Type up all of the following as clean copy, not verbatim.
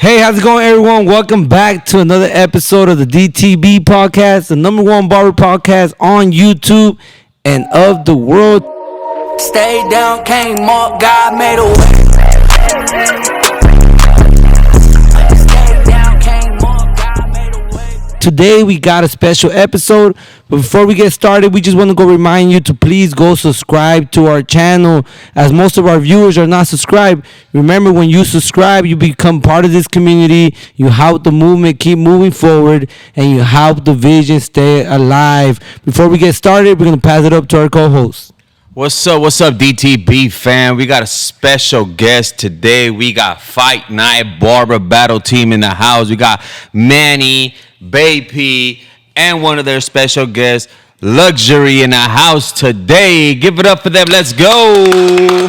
Hey, how's it going, everyone? Welcome back to another episode of the DTB podcast, the #1 barber podcast on YouTube and of the world. Stayed down, came up, God made a way. Stayed down, came up, God made a way. Today we got a special episode, but before we get started, we just want to go remind you to please go subscribe to our channel, as most of our viewers are not subscribed. Remember, when you subscribe, you become part of this community, you help the movement keep moving forward, and you help the vision stay alive. Before we get started, we're going to pass it up to our co-host. What's up, DTB fam? We got a special guest today. We got Fight Night Barber Battle team in the house. We got Manny, Bay P, and one of their special guests, Luxury, in the house today. Give it up for them. Let's go.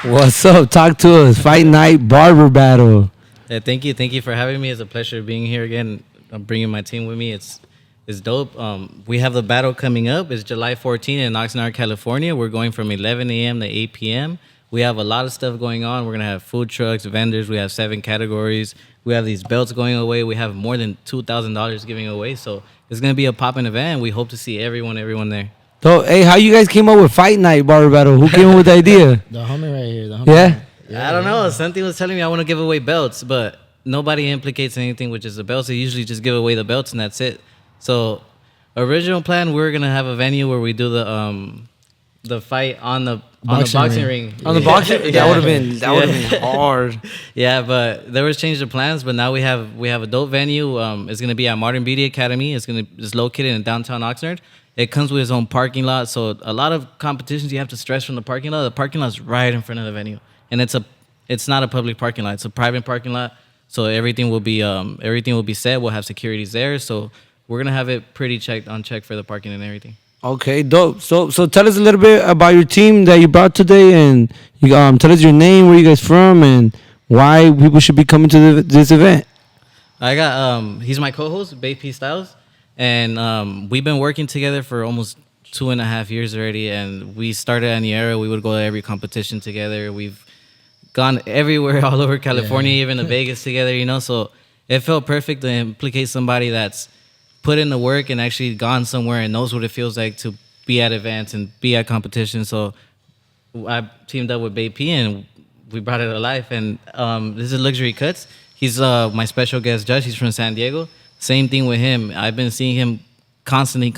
What's up? Talk to us. Fight Night Barber Battle. Yeah, thank you for having me. It's a pleasure being here again. I'm bringing my team with me. It's dope. We have the battle coming up. It's July 14th in OXNARD, California. We're going from 11 a.m. to 8 p.m. We have a lot of stuff going on. We're going to have food trucks, vendors. We have 7 categories. We have these belts going away. We have more than $2,000 giving away. So it's going to be a popping event, and we hope to see everyone there. So, hey, how you guys came up with Fight Night Barber Battle? Who came up with the idea? The homie right here. Yeah? I don't know. Something was telling me I want to give away belts, but nobody implicates anything, which is the belts. They usually just give away the belts, and that's it. So, original plan, we were gonna have a venue where we do the fight on the boxing ring. On the boxing? That would have been hard. Yeah, but there was change of plans. But now we have a dope venue. It's gonna be at Modern Beauty Academy. It's located in downtown Oxnard. It comes with its own parking lot. So a lot of competitions you have to stress from the parking lot. The parking lot's right in front of the venue, and it's not a public parking lot. It's a private parking lot. So everything will be set. We'll have securities there. So we're gonna have it pretty checked for the parking and everything. Okay, dope. So tell us a little bit about your team that you brought today, and you tell us your name, where you guys from, and why people should be coming to this event. I got he's my co-host, Bay P Styles, and we've been working together for almost 2.5 years already. And we started in the era we would go to every competition together. We've gone everywhere, all over California, even to Vegas together. So it felt perfect to implicate somebody that's put in the work and actually gone somewhere and knows what it feels like to be at events and be at competition. So I teamed up with Bay P and we brought it to life. And this is Luxury Cuts. He's my special guest judge. He's from San Diego. Same thing with him. I've been seeing him constantly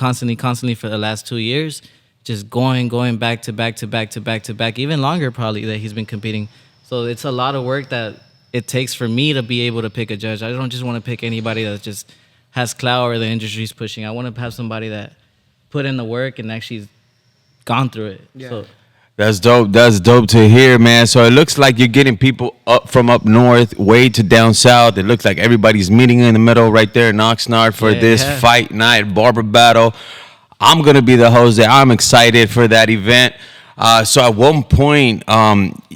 for the last 2 years, just going back to back, even longer probably that he's been competing. So it's a lot of work that it takes for me to be able to pick a judge. I don't just want to pick anybody that just has clout or the industry's pushing. I want to have somebody that put in the work and actually gone through it. Yeah. So That's dope. That's dope to hear, man. So it looks like you're getting people from up north way to down south. It looks like everybody's meeting in the middle right there in Oxnard for this Fight Night Barber Battle. I'm going to be the host there. I'm excited for that event. So at one point,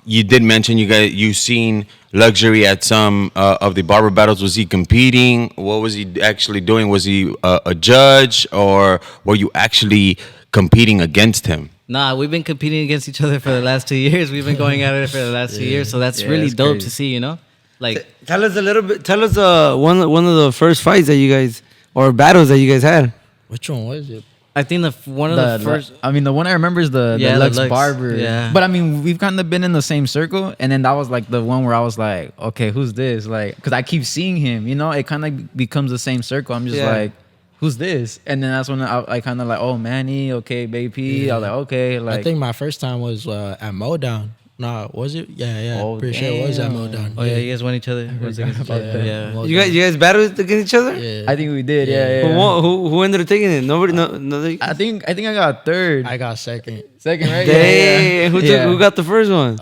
you did mention you seen Luxury at some of the barber battles. Was he competing? What was he actually doing? Was he a judge, or were you actually competing against him? Nah, we've been competing against each other for the last 2 years. We've been going at it for the last 2 years. So that's really dope crazy to see, Like, tell us a little bit. Tell us one of the first fights that you guys, or battles that you guys had. Which one was it? I think the first. The one I remember is the Lux Barber. Yeah. But we've kind of been in the same circle, and then that was like the one where I was like, okay, who's this? Like, because I keep seeing him, it kind of becomes the same circle. I'm just like, who's this? And then that's when I kind of like, oh, Manny, okay, Bay P. I was like, okay. Like, I think my first time was at Modown. Nah, was it? Yeah. Oh, pretty sure it was at Modown. Oh, yeah, you guys won each other. Yeah. You guys battled against each other? Yeah. I think we did, yeah. Who ended up taking it? Nobody. No. I think I got third. I got second. Second, right? Dang. Who got the first one?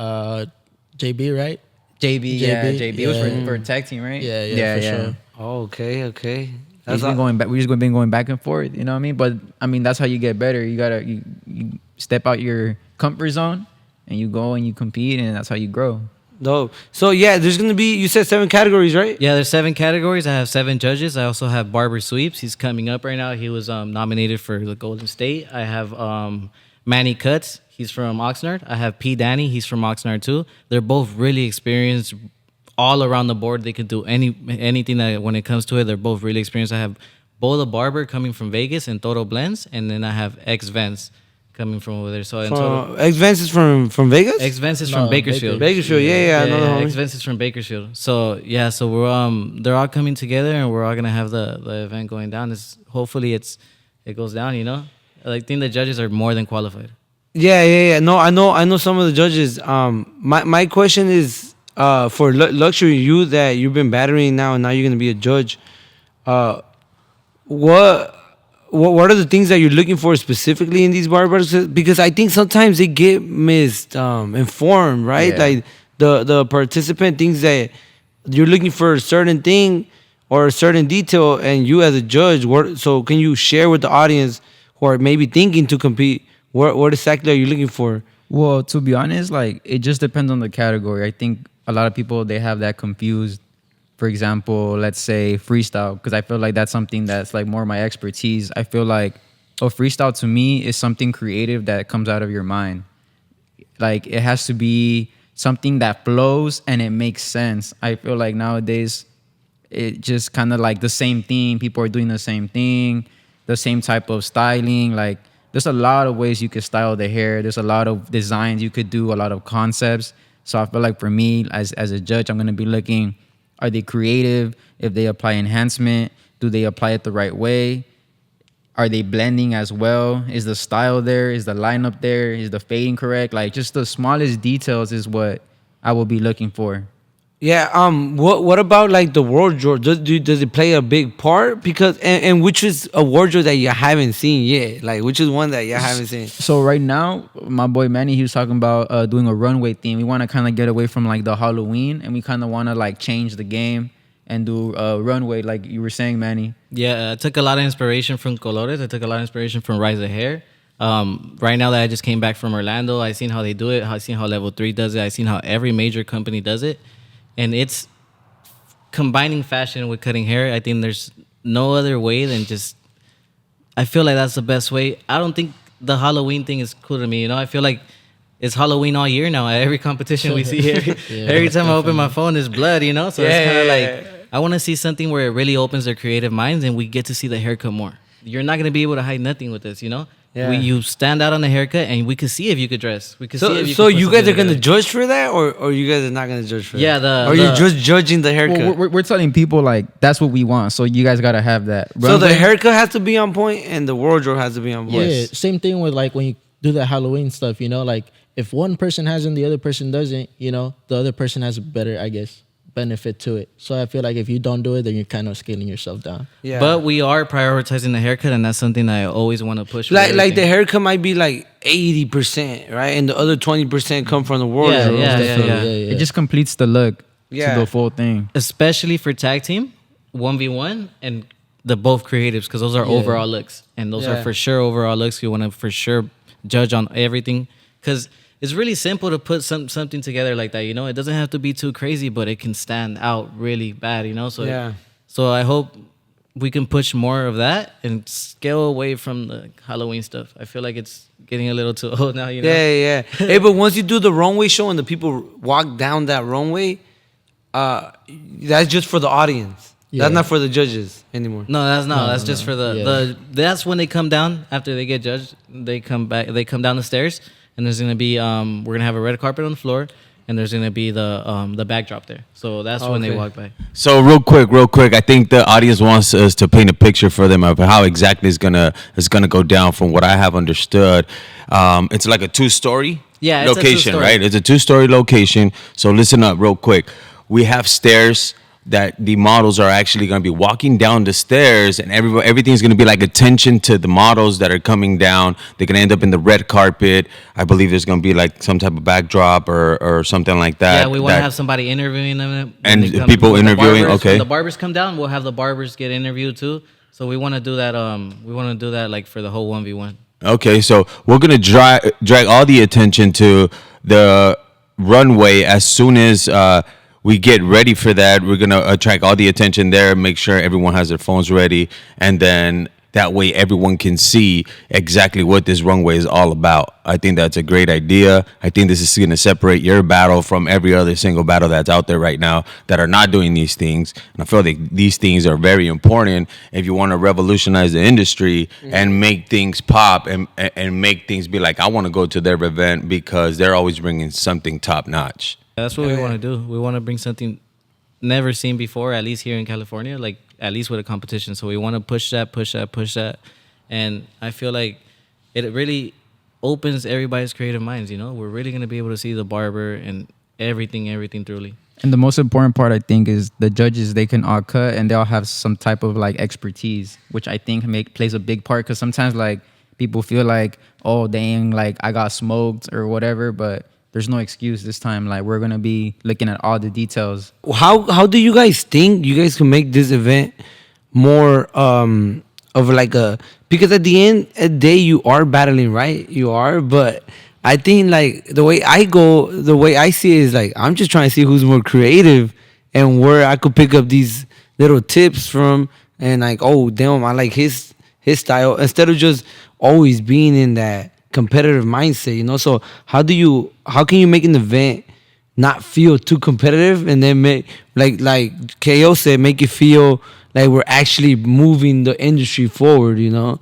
JB, right? JB. JB Yeah. was for a tag team, right? Yeah, for sure. Oh, okay. We've been going back. We've just been going back and forth. You know what I mean? But that's how you get better. You gotta you step out your comfort zone, and you go and you compete, and that's how you grow. Dope. So there's gonna be, you said 7 categories, right? Yeah, there's 7 categories. I have 7 judges. I also have Barber Sweeps. He's coming up right now. He was nominated for the Golden State. I have Manny Cuts. He's from Oxnard. I have P. Danny. He's from Oxnard too. They're both really experienced, all around the board. They could do anything that when it comes to it. They're both really experienced. I have Bo the Barber coming from Vegas and Toro Blends, and then I have X Vance coming from over there. So in total, X Vance is from Vegas. X Vance is from Bakersfield. Bakersfield, yeah, I know the homie. X Vance is from Bakersfield. So yeah, so we're they're all coming together, and we're all gonna have the event going down. Hopefully it goes down. You know, I think the judges are more than qualified. Yeah. No, I know some of the judges. My question is for luxury, you that you've been battering now, and now you're gonna be a judge. What are the things that you're looking for specifically in these barbers? Because I think sometimes they get informed, right? Yeah. Like the participant thinks that you're looking for a certain thing or a certain detail, and you as a judge, so can you share with the audience who are maybe thinking to compete, what exactly are you looking for? Well, to be honest, like it just depends on the category. I think a lot of people, they have that confused. For example, let's say freestyle, because I feel like that's something that's like more my expertise. I feel like freestyle to me is something creative that comes out of your mind. Like it has to be something that flows and it makes sense. I feel like nowadays it just kind of like the same thing. People are doing the same thing, the same type of styling. Like there's a lot of ways you could style the hair. There's a lot of designs you could do, a lot of concepts. So I feel like for me as a judge, I'm going to be looking, are they creative? If they apply enhancement, do they apply it the right way? Are they blending as well? Is the style there? Is the lineup there? Is the fading correct? Like just the smallest details is what I will be looking for. Yeah. What about like the wardrobe? Does it play a big part? Because and which is a wardrobe that you haven't seen yet? Like which is one that you haven't seen? So right now, my boy Manny, he was talking about doing a runway theme. We want to kind of get away from like the Halloween, and we kind of want to like change the game and do runway, like you were saying, Manny. Yeah, I took a lot of inspiration from Colores. I took a lot of inspiration from Rise of Hair. Right now that I just came back from Orlando, I seen how they do it. I seen how Level 3 does it. I seen how every major company does it. And it's combining fashion with cutting hair. I think there's no other way than just, I feel like that's the best way. I don't think the Halloween thing is cool to me. You know, I feel like it's Halloween all year now. At every competition we see here, every time I open my phone, there's blood, you know? So it's kind of like, I want to see something where it really opens their creative minds and we get to see the haircut more. You're not going to be able to hide nothing with this, you know? Yeah. You stand out on the haircut and we could see if you could dress. We could see if you So could put you guys something are going to together. judge for that, or you guys are not going to judge for Yeah, that? Or you're just judging the haircut? Well, we're telling people like that's what we want. So you guys got to have that. So the haircut has to be on point and the wardrobe has to be on point. Yeah, same thing with like when you do the Halloween stuff, you know, like if one person has it and the other person doesn't, you know, the other person has a better, I guess, benefit to it. So I feel like if you don't do it, then you're kind of scaling yourself down. Yeah. But we are prioritizing the haircut, and that's something I always want to push. with Like the everything. haircut might be like 80%, right? And the other 20% come from the wardrobe. Yeah. It just completes the look Yeah. to the full thing. Especially for tag team, 1v1, and the both creatives, because those are overall looks, and those are Yeah. for sure overall looks. You want to for sure judge on everything, because it's really simple to put something together like that. You know, it doesn't have to be too crazy, but it can stand out really bad. You know, so Yeah. So I hope we can push more of that and scale away from the Halloween stuff. I feel like it's getting a little too old now. You know. Yeah. Hey, but once you do the runway show and the people walk down that runway, that's just for the audience. Yeah. That's not for the judges anymore. No, that's not. No, That's no, just no. for the. That's when they come down after they get judged. They come back. They come down the stairs, and there's gonna be we're gonna have a red carpet on the floor, and there's gonna be the backdrop there. So that's when they Okay. walk by. So real quick, I think the audience wants us to paint a picture for them of how exactly it's gonna go down. From what I have understood, it's like a two-story Yeah, it's a location, two-story. right? It's a two-story location. So listen up real quick. We have stairs that the models are actually going to be walking down the stairs, and everything's going to be like attention to the models that are coming down. They're going to end up in the red carpet. I believe there's going to be like some type of backdrop or something like that. Yeah, we want to that- have somebody interviewing them. when And they come- people when the interviewing, barbers- okay. When the barbers come down, we'll have the barbers get interviewed too. So we want to do that. We want to do that like for the whole 1v1. Okay, so we're gonna drag all the attention to the runway as soon as we get ready for that. We're gonna attract all the attention there, make sure everyone has their phones ready, and then That way everyone can see exactly what this runway is all about. I think that's a great idea. I think this is going to separate your battle from every other single battle that's out there right now that are not doing these things. And I feel like these things are very important if you want to revolutionize the industry and make things pop and make things be like, I want to go to their event because they're always bringing something top notch. That's what we want to do. We want to bring something never seen before, at least here in California, like at least with a competition. So we want to push that. And I feel like it really opens everybody's creative minds, you know? We're really going to be able to see the barber and everything truly. And the most important part, I think, is the judges, they can all cut and they all have some type of like expertise, which I think plays a big part. Because sometimes like people feel like, oh, dang, like I got smoked or whatever, but there's no excuse this time. Like we're gonna be looking at all the details. How do you guys think you guys can make this event more of like a, because at the end of the day you are battling, right? You are, but I think like the way I see it is like I'm just trying to see who's more creative and where I could pick up these little tips from, and like, oh damn, I like his style, instead of just always being in that competitive mindset, you know? So how can you make an event not feel too competitive, and then make like KO said, make it feel like we're actually moving the industry forward, you know?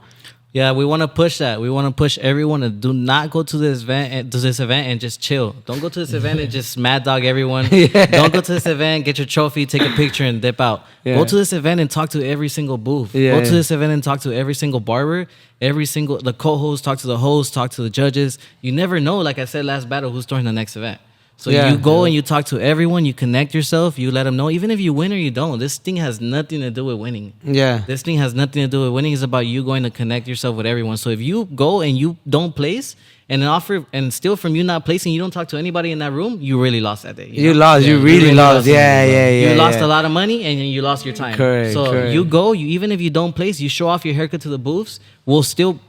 Yeah, we want to push that. We want to push everyone to do not go to this event and just chill. Don't go to this event and just mad dog everyone. Yeah. Don't go to this event, get your trophy, take a picture, and dip out. Yeah. Go to this event and talk to every single booth. Yeah, Go to this event and talk to every single barber, the co-host, talk to the host, talk to the judges. You never know, like I said last battle, who's throwing the next event. So you go and you talk to everyone, you connect yourself, you let them know, even if you win or you don't, this thing has nothing to do with winning. Yeah. This thing has nothing to do with winning. It's about you going to connect yourself with everyone. So if you go and you don't place and offer and still from you not placing, you don't talk to anybody in that room, you really lost that day. You lost. You really lost. Yeah. You lost a lot of money and you lost your time. Correct. You go, even if you don't place, you show off your haircut to the booths. I'll still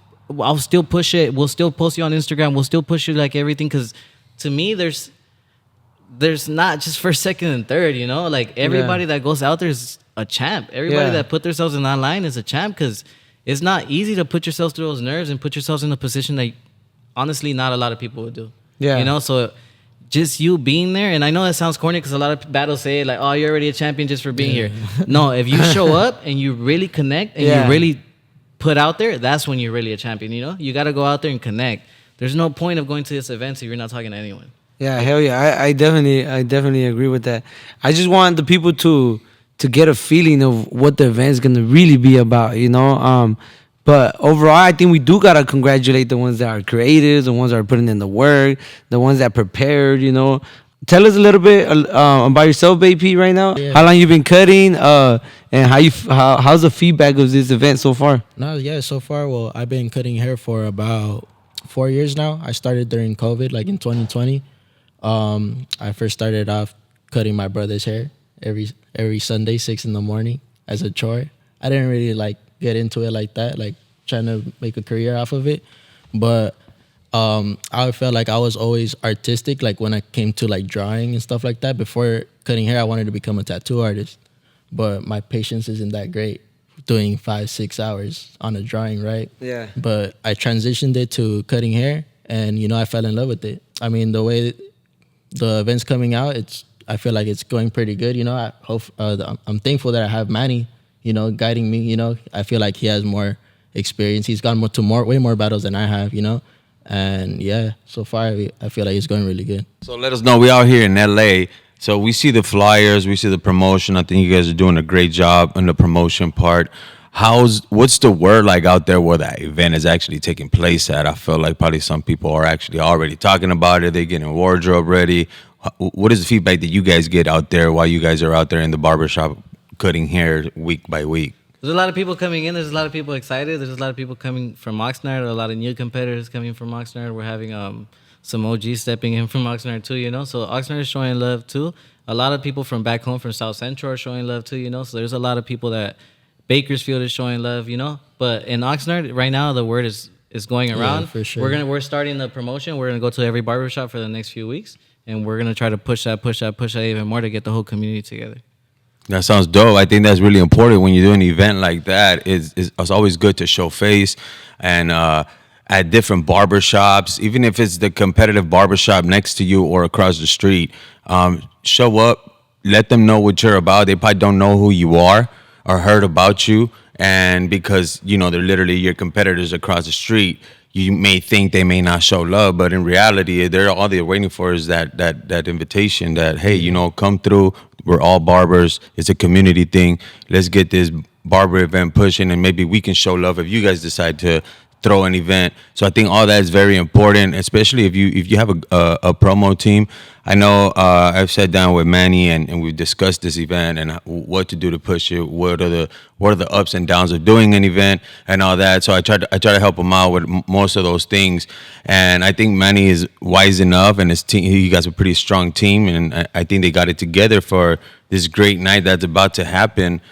push it. We'll still post you on Instagram. We'll still push you like everything. Because to me, there's not just first, second, and third, you know? Like everybody that goes out there is a champ. Everybody that put themselves in that line is a champ, because it's not easy to put yourself through those nerves and put yourselves in a position that honestly not a lot of people would do. Yeah. You know, so just you being there, and I know that sounds corny because a lot of battles say like, oh, you're already a champion just for being here. No, if you show up and you really connect and you really put out there, that's when you're really a champion, you know? You got to go out there and connect. There's no point of going to this event if you're not talking to anyone. Yeah, hell yeah. I definitely agree with that. I just want the people to get a feeling of what the event's gonna really be about, you know. But overall, I think we do gotta congratulate the ones that are creative, the ones that are putting in the work, the ones that prepared, you know. Tell us a little bit about yourself, BP, right now. Yeah. How long you been cutting, and how's the feedback of this event so far? So far, well, I've been cutting hair for about 4 years now. I started during COVID, like in 2020. I first started off cutting my brother's hair every Sunday, 6 a.m. as a chore. I didn't really like get into it like that, like trying to make a career off of it. But I felt like I was always artistic, like when I came to like drawing and stuff like that. Before cutting hair, I wanted to become a tattoo artist, but my patience isn't that great doing 5-6 hours on a drawing, right? Yeah. But I transitioned it to cutting hair, and you know, I fell in love with it. I mean, the way the event's coming out, I feel like it's going pretty good. You know, I hope I'm thankful that I have Manny, you know, guiding me. You know, I feel like he has more experience. He's gone way more battles than I have. You know, and yeah, so far I feel like it's going really good. So let us know. We out here in LA. So we see the flyers, we see the promotion. I think you guys are doing a great job on the promotion part. What's the word like out there where that event is actually taking place at? I feel like probably some people are actually already talking about it. They're getting wardrobe ready. What is the feedback that you guys get out there while you guys are out there in the barbershop cutting hair week by week? There's a lot of people coming in. There's a lot of people excited. There's a lot of people coming from OXNARD. A lot of new competitors coming from OXNARD. We're having some OGs stepping in from OXNARD too, you know. So OXNARD is showing love too. A lot of people from back home from South Central are showing love too, you know. So there's a lot of people that Bakersfield is showing love, you know. But in Oxnard, right now, the word is going around. Yeah, for sure. We're starting the promotion. We're gonna go to every barbershop for the next few weeks, and we're gonna try to push that even more to get the whole community together. That sounds dope. I think that's really important when you do an event like that. It's always good to show face and at different barbershops, even if it's the competitive barbershop next to you or across the street. Show up, let them know what you're about. They probably don't know who you are or heard about you. And because, you know, they're literally your competitors across the street, you may think they may not show love, but in reality, all they're waiting for is that invitation that, hey, you know, come through. We're all barbers. It's a community thing. Let's get this barber event pushing, and maybe we can show love if you guys decide to throw an event. So I think all that is very important, especially if you have a promo team. I know I've sat down with Manny and we've discussed this event and what to do to push it. What are the ups and downs of doing an event and all that. So I try to help him out with most of those things. And I think Manny is wise enough, and his team. He got a pretty strong team, and I think they got it together for this great night that's about to happen.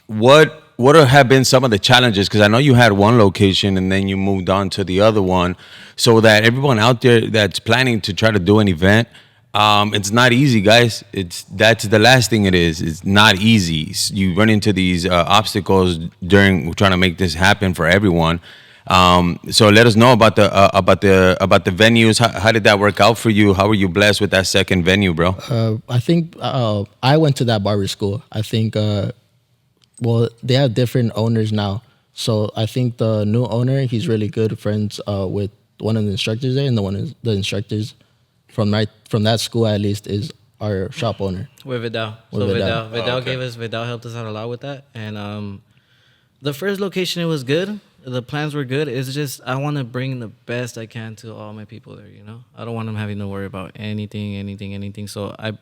What have been some of the challenges? Because I know you had one location and then you moved on to the other one. So that everyone out there that's planning to try to do an event, it's not easy, guys. That's the last thing it is. It's not easy. You run into these obstacles during trying to make this happen for everyone. So let us know about the venues. How did that work out for you? How were you blessed with that second venue, bro? I think I went to that barber school. I think, well, they have different owners now. So I think the new owner, he's really good friends with one of the instructors there, and the instructors from that school at least is our shop owner. With Vidal. Vidal helped us out a lot with that. And the first location, it was good. The plans were good. It's just I want to bring the best I can to all my people there, you know? I don't want them having to worry about anything. So I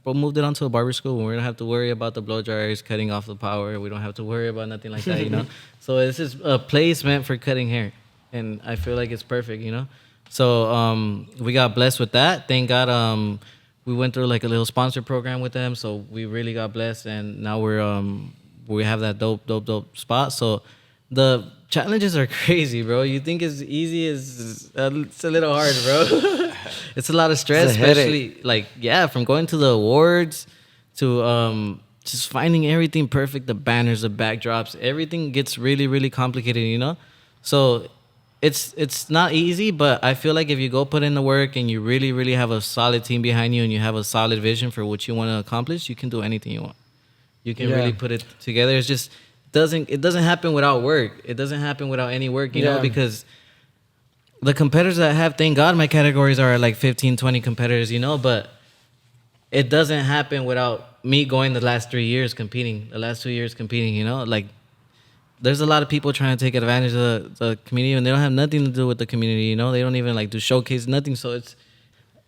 moved it onto a barber school where we don't have to worry about the blow dryers cutting off the power. We don't have to worry about nothing like that, you know? So this is a place meant for cutting hair. And I feel like it's perfect, you know? So we got blessed with that. Thank God we went through like a little sponsor program with them. So we really got blessed. And now we have that dope spot. So the challenges are crazy, bro. You think it's easy, it's a little hard, bro. It's a lot of stress, especially like, yeah, from going to the awards to just finding everything perfect, the banners, the backdrops, everything gets really, really complicated, you know? So it's not easy, but I feel like if you go put in the work and you really, really have a solid team behind you and you have a solid vision for what you want to accomplish, you can do anything you want. You can really put it together. It's just it doesn't happen without work. It doesn't happen without any work, you know, because the competitors that have, thank God my categories are like 15, 20 competitors, you know, but it doesn't happen without me going the last 2 years competing, you know, like there's a lot of people trying to take advantage of the community and they don't have nothing to do with the community, you know, they don't even like do showcase, nothing. So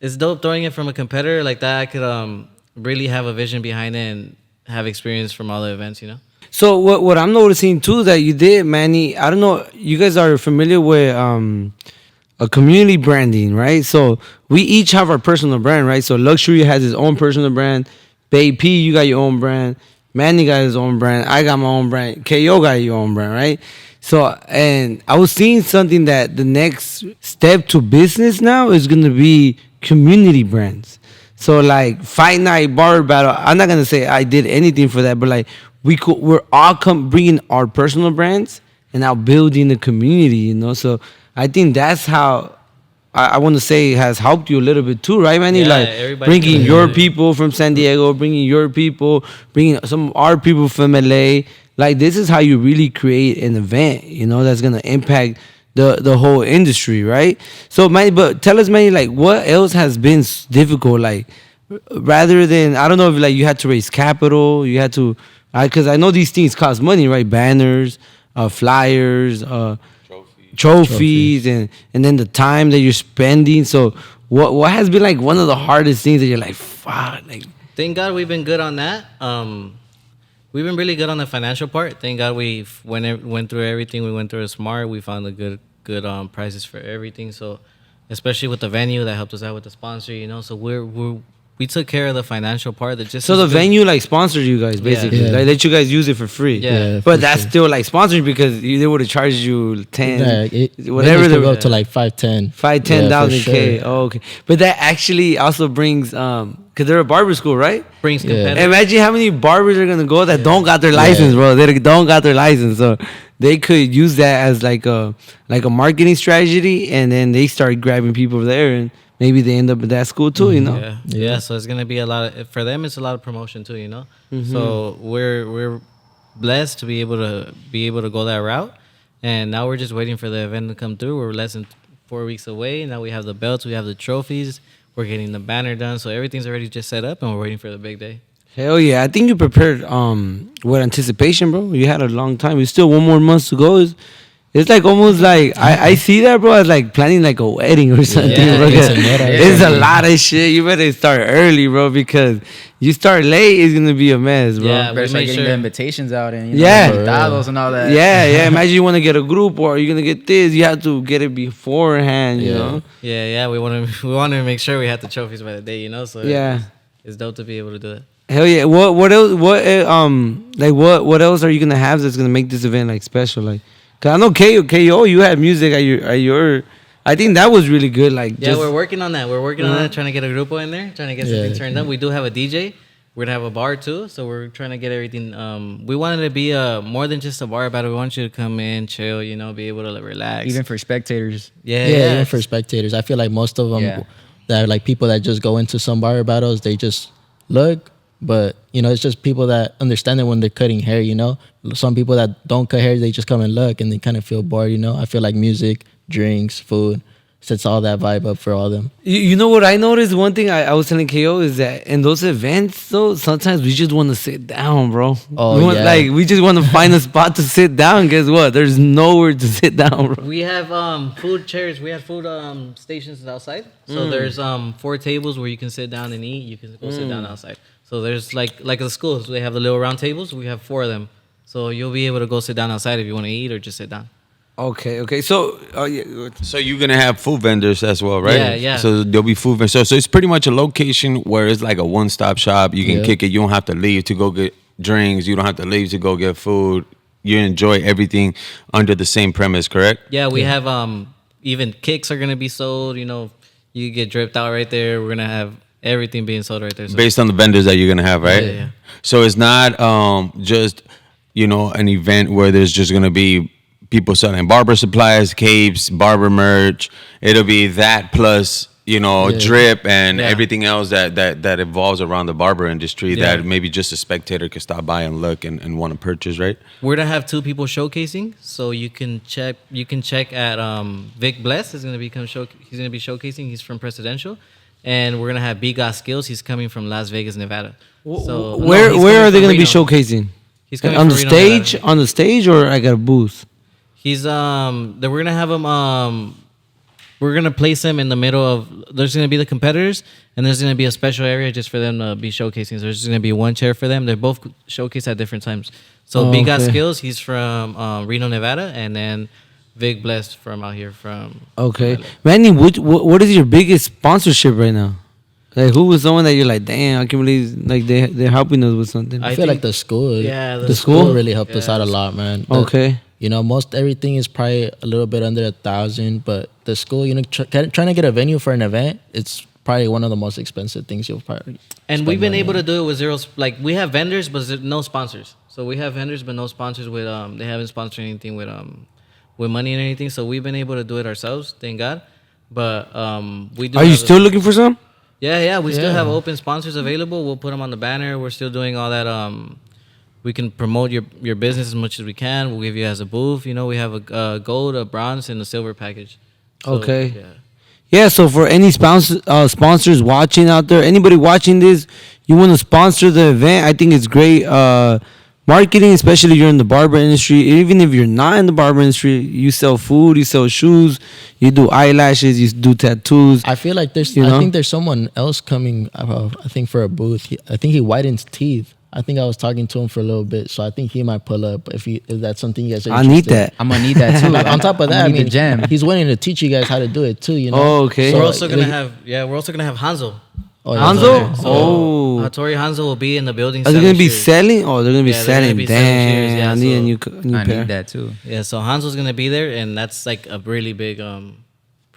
it's dope throwing it from a competitor like that. I could really have a vision behind it and have experience from all the events, you know. So what I'm noticing too that you did, Manny, I don't know, you guys are familiar with a community branding, right? So we each have our personal brand, right? So Luxury has his own personal brand. Bay P, you got your own brand. Manny got his own brand. I got my own brand. KO got your own brand, right? So, and I was seeing something that the next step to business now is going to be community brands. So like Fight Night Barber Battle, I'm not going to say I did anything for that, but like we're all bringing our personal brands and now building the community, you know? So I think that's how I want to say has helped you a little bit too, right, Manny? Yeah, like bringing your people from San Diego, bringing your people, bringing some of our people from LA. Like this is how you really create an event, you know, that's gonna impact the whole industry, right? So, Manny, but tell us, Manny, like what else has been difficult? Like rather than, I don't know if like you had to raise capital, you had to, because I know these things cost money, right? Banners, flyers, trophies and then the time that you're spending. So what has been like one of the hardest things that you're like, fuck, like thank God we've been good on that. We've been really good on the financial part. Thank God we went through everything. We went through it smart. We found the good prices for everything. So especially with the venue that helped us out with the sponsor, you know. So we took care of the financial part. That just so the venue like sponsored you guys basically. Yeah. Like let you guys use it for free. Yeah, but that's still like sponsored because they would have charged you 10, whatever they go up to like 5-10. 5-10,000 sure. K. Oh, okay, but that actually also brings because they're a barber school, right? Brings Yeah. competitors. Imagine how many barbers are gonna go that don't got their license, bro. They don't got their license, so they could use that as like a marketing strategy, and then they start grabbing people there, and maybe they end up at that school too. You know? Yeah. So it's gonna be a lot for them. It's a lot of promotion too, you know. So we're blessed to be able to go that route, and now we're just waiting for the event to come through. We're less than 4 weeks away. Now we have the belts, we have the trophies, we're getting the banner done, so everything's already just set up, and we're waiting for the big day. Hell yeah! I think you prepared with anticipation, bro. You had a long time. It's still 1 more month to go. It's like almost like I see that, bro, as like planning like a wedding or something. Yeah, bro. it's It's a lot of shit. You better start early, bro, because you start late, it's gonna be a mess, bro. Yeah, Better we start made getting sure. the invitations out and you know, Yeah. invitados and all that. Yeah. Imagine you want to get a group or you're gonna get this. You have to get it beforehand. You know. Yeah. We want to make sure we have the trophies by the day, you know. So Yeah. it's dope to be able to do it. Hell yeah! What else? What else are you gonna have that's gonna make this event like special? Like, cause I know KO, you had music at your. I think that was really good. Like, Yeah, we're working on that. We're working on that, trying to get a grupo in there, trying to get something Yeah. turned up. We do have a DJ. We're gonna have a bar too, so we're trying to get everything. We wanted to be more than just a bar battle. We want you to come in, chill, you know, be able to relax. Even for spectators. Yeah, yeah. even for spectators. I feel like most of them Yeah. that are like people that just go into some barber battles, they just look, but you know, it's just people that understand it when they're cutting hair, you know. Some people that don't cut hair, they just come and look and they kind of feel bored, you know. I feel like music, drinks, food sets all that vibe up for all of them. You know what I noticed? One thing I was telling KO is that in those events, though, sometimes we just want to sit down, bro. Oh, We want- yeah. Like, we just want to find a spot to sit down. Guess what? There's nowhere to sit down, bro. We have food chairs. We have food stations outside. So there's 4 tables where you can sit down and eat. You can go sit down outside. So there's like the schools. They have the little round tables. We have 4 of them. So you'll be able to go sit down outside if you want to eat or just sit down. Okay. So, yeah. So you're gonna have food vendors as well, right? Yeah. So there'll be food vendors. So it's pretty much a location where it's like a one-stop shop. You can Yeah. kick it. You don't have to leave to go get drinks. You don't have to leave to go get food. You enjoy everything under the same premise, correct? Yeah, we have even kicks are gonna be sold. You know, you get dripped out right there. We're gonna have everything being sold right there. So Based on the vendors that you're gonna have, right? Yeah. So it's not just an event where there's just gonna be people selling barber supplies, capes, barber merch. It'll be that plus drip and Yeah. everything else that evolves around the barber industry Yeah. that maybe just a spectator could stop by and look and want to purchase, right? we're gonna have 2 people showcasing, so you can check. You can check at Vic Bless is gonna He's gonna be showcasing. He's from Presidential, and we're gonna have B Got Skills. He's coming from Las Vegas, Nevada. So Where he's are coming they from gonna be Reno. showcasing? He's coming On the from Reno, Nevada. stage? On the stage, or I got a booth? He's then we're gonna have him we're gonna place him in the middle of. There's gonna be the competitors, and there's gonna be a special area just for them to be showcasing. So there's just gonna be 1 chair for them. They're both showcased at different times. So B Got Okay. Skills, he's from Reno, Nevada, and then Vic Blessed from out here from. Okay, Manny, what is your biggest sponsorship right now? Like, who was someone that you're like, damn, I can't believe like they're helping us with something. I I feel think- like the school, Yeah, the the school school? really helped us Yeah, out a the lot, man. Okay. You know, most everything is probably a little bit under 1,000, but the school, trying to get a venue for an event, it's probably one of the most expensive things you'll probably. And spend we've been money able on. to do it with zero. Like we have vendors, but no sponsors. So we have vendors, but no sponsors. With they haven't sponsored anything with money and anything. So we've been able to do it ourselves. Thank God. But we do. Are you have still looking for some? Yeah. We still Yeah. have open sponsors available. We'll put them on the banner. We're still doing all that. We can promote your business as much as we can. We'll give you as a booth. You know, we have a gold, a bronze, and a silver package. So, Okay. Yeah. Yeah, so for any sponsors watching out there, anybody watching this, you want to sponsor the event, I think it's great marketing, especially if you're in the barber industry. Even if you're not in the barber industry, you sell food, you sell shoes, you do eyelashes, you do tattoos. I feel like You know? I think there's someone else coming. I think for a booth. I think he whitens teeth. I think I was talking to him for a little bit, so I think he might pull up if that's something you guys are I need interested in. that. I'm gonna need that too. On top of that, I need mean, the jam. he's willing to teach you guys how to do it too. You know. Oh, okay. We're So, also gonna have Hanzo. Oh, yeah. Hanzo? So, Oh. Hattori Hanzo will be in the building. Are they going to be selling selling? Oh, they're going to be Yeah, they're gonna selling. be selling Damn, shears, yeah, I need a so- new I pair. need that too. shares. Yeah, so Hanzo's gonna be there, and that's like a really big.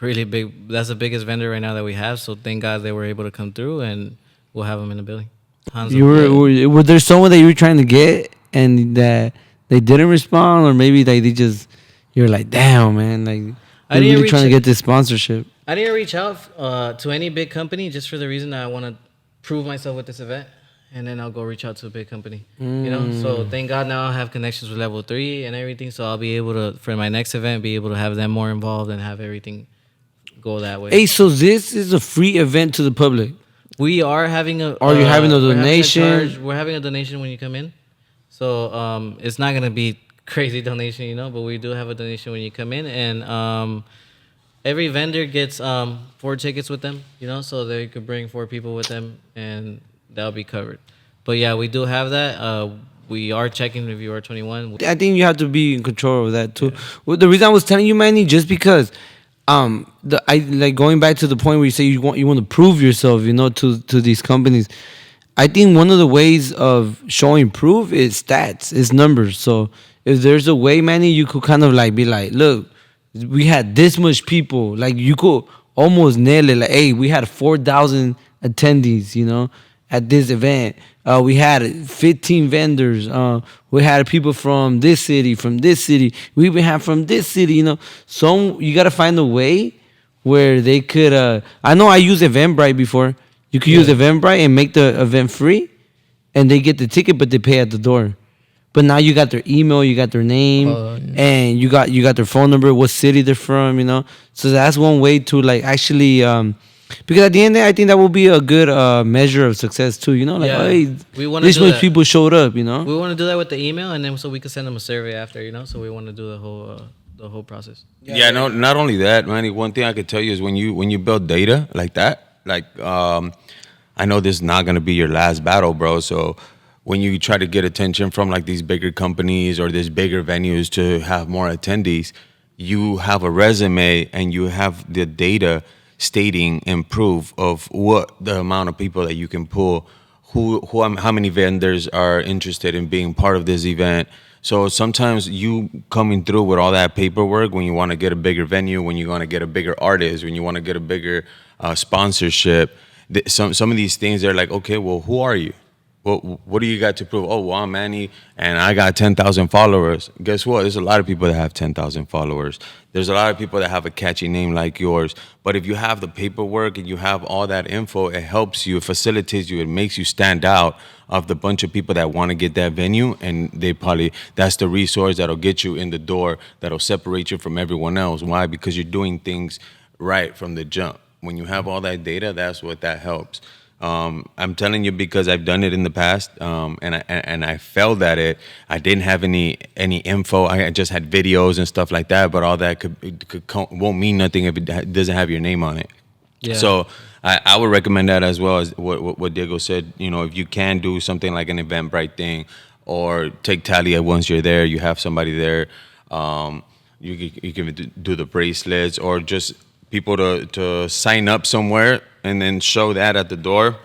That's the biggest vendor right now that we have. So thank God they were able to come through, and we'll have them in the building. Was there someone that you were trying to get and that they didn't respond, or maybe like they just you're like, damn man, like I'm really trying to get this sponsorship? I didn't reach out to any big company just for the reason that I want to prove myself with this event, and then I'll go reach out to a big company. You know, so thank God now I have connections with Level 3 and everything, so I'll be able to, for my next event, be able to have them more involved and have everything go that way. Hey, so this is a free event to the public. We are having a. Are you having a donation? We're having a donation when you come in, so it's not gonna be crazy donation, you know, but we do have a donation when you come in, and every vendor gets 4 tickets with them, you know, so they could bring 4 people with them, and that'll be covered. But yeah, we do have that. We are checking if you are 21. I think you have to be in control of that too. Yeah. Well, the reason I was telling you, Manny, just because I like going back to the point where you say you want to prove yourself, you know, to these companies. I think one of the ways of showing proof is stats, is numbers. So if there's a way, Manny, you could kind of like be like, look, we had this much people. Like you could almost nail it. Like, hey, we had 4,000 attendees, you know, at this event. We had 15 vendors. We had people from this city, We even have from this city, you know. So you got to find a way where they could. I know I used Eventbrite before. You could use Eventbrite and make the event free, and they get the ticket, but they pay at the door. But now you got their email, you got their name, and you got their phone number, what city they're from, you know. So that's one way to like actually, because at the end of the day, I think that will be a good measure of success too, you know. Like, hey, this much people showed up, you know. We want to do that with the email, and then so we can send them a survey after, you know. So we want to do the whole process. Yeah, no, not only that, Manny. One thing I could tell you is when you build data like that, like I know this is not gonna be your last battle, bro. So when you try to get attention from like these bigger companies or these bigger venues to have more attendees, you have a resume and you have the data stating and proof of what the amount of people that you can pull, how many vendors are interested in being part of this event. So sometimes you coming through with all that paperwork when you want to get a bigger venue, when you want to get a bigger artist, when you want to get a bigger sponsorship, some of these things are like, okay, well, who are you? What do you got to prove? Oh, well, I'm Manny, and I got 10,000 followers. Guess what? There's a lot of people that have 10,000 followers. There's a lot of people that have a catchy name like yours. But if you have the paperwork and you have all that info, it helps you, it facilitates you, it makes you stand out of the bunch of people that want to get that venue, and that's the resource that'll get you in the door, that'll separate you from everyone else. Why? Because you're doing things right from the jump. When you have all that data, that's what that helps. I'm telling you because I've done it in the past, and I failed at it. I didn't have any info. I just had videos and stuff like that, but all that won't mean nothing if it doesn't have your name on it. Yeah. So I would recommend that as well as what Diego said. You know, if you can do something like an Eventbrite thing, or take Talia once you're there, you have somebody there. You can do the bracelets, or just people to sign up somewhere and then show that at the door,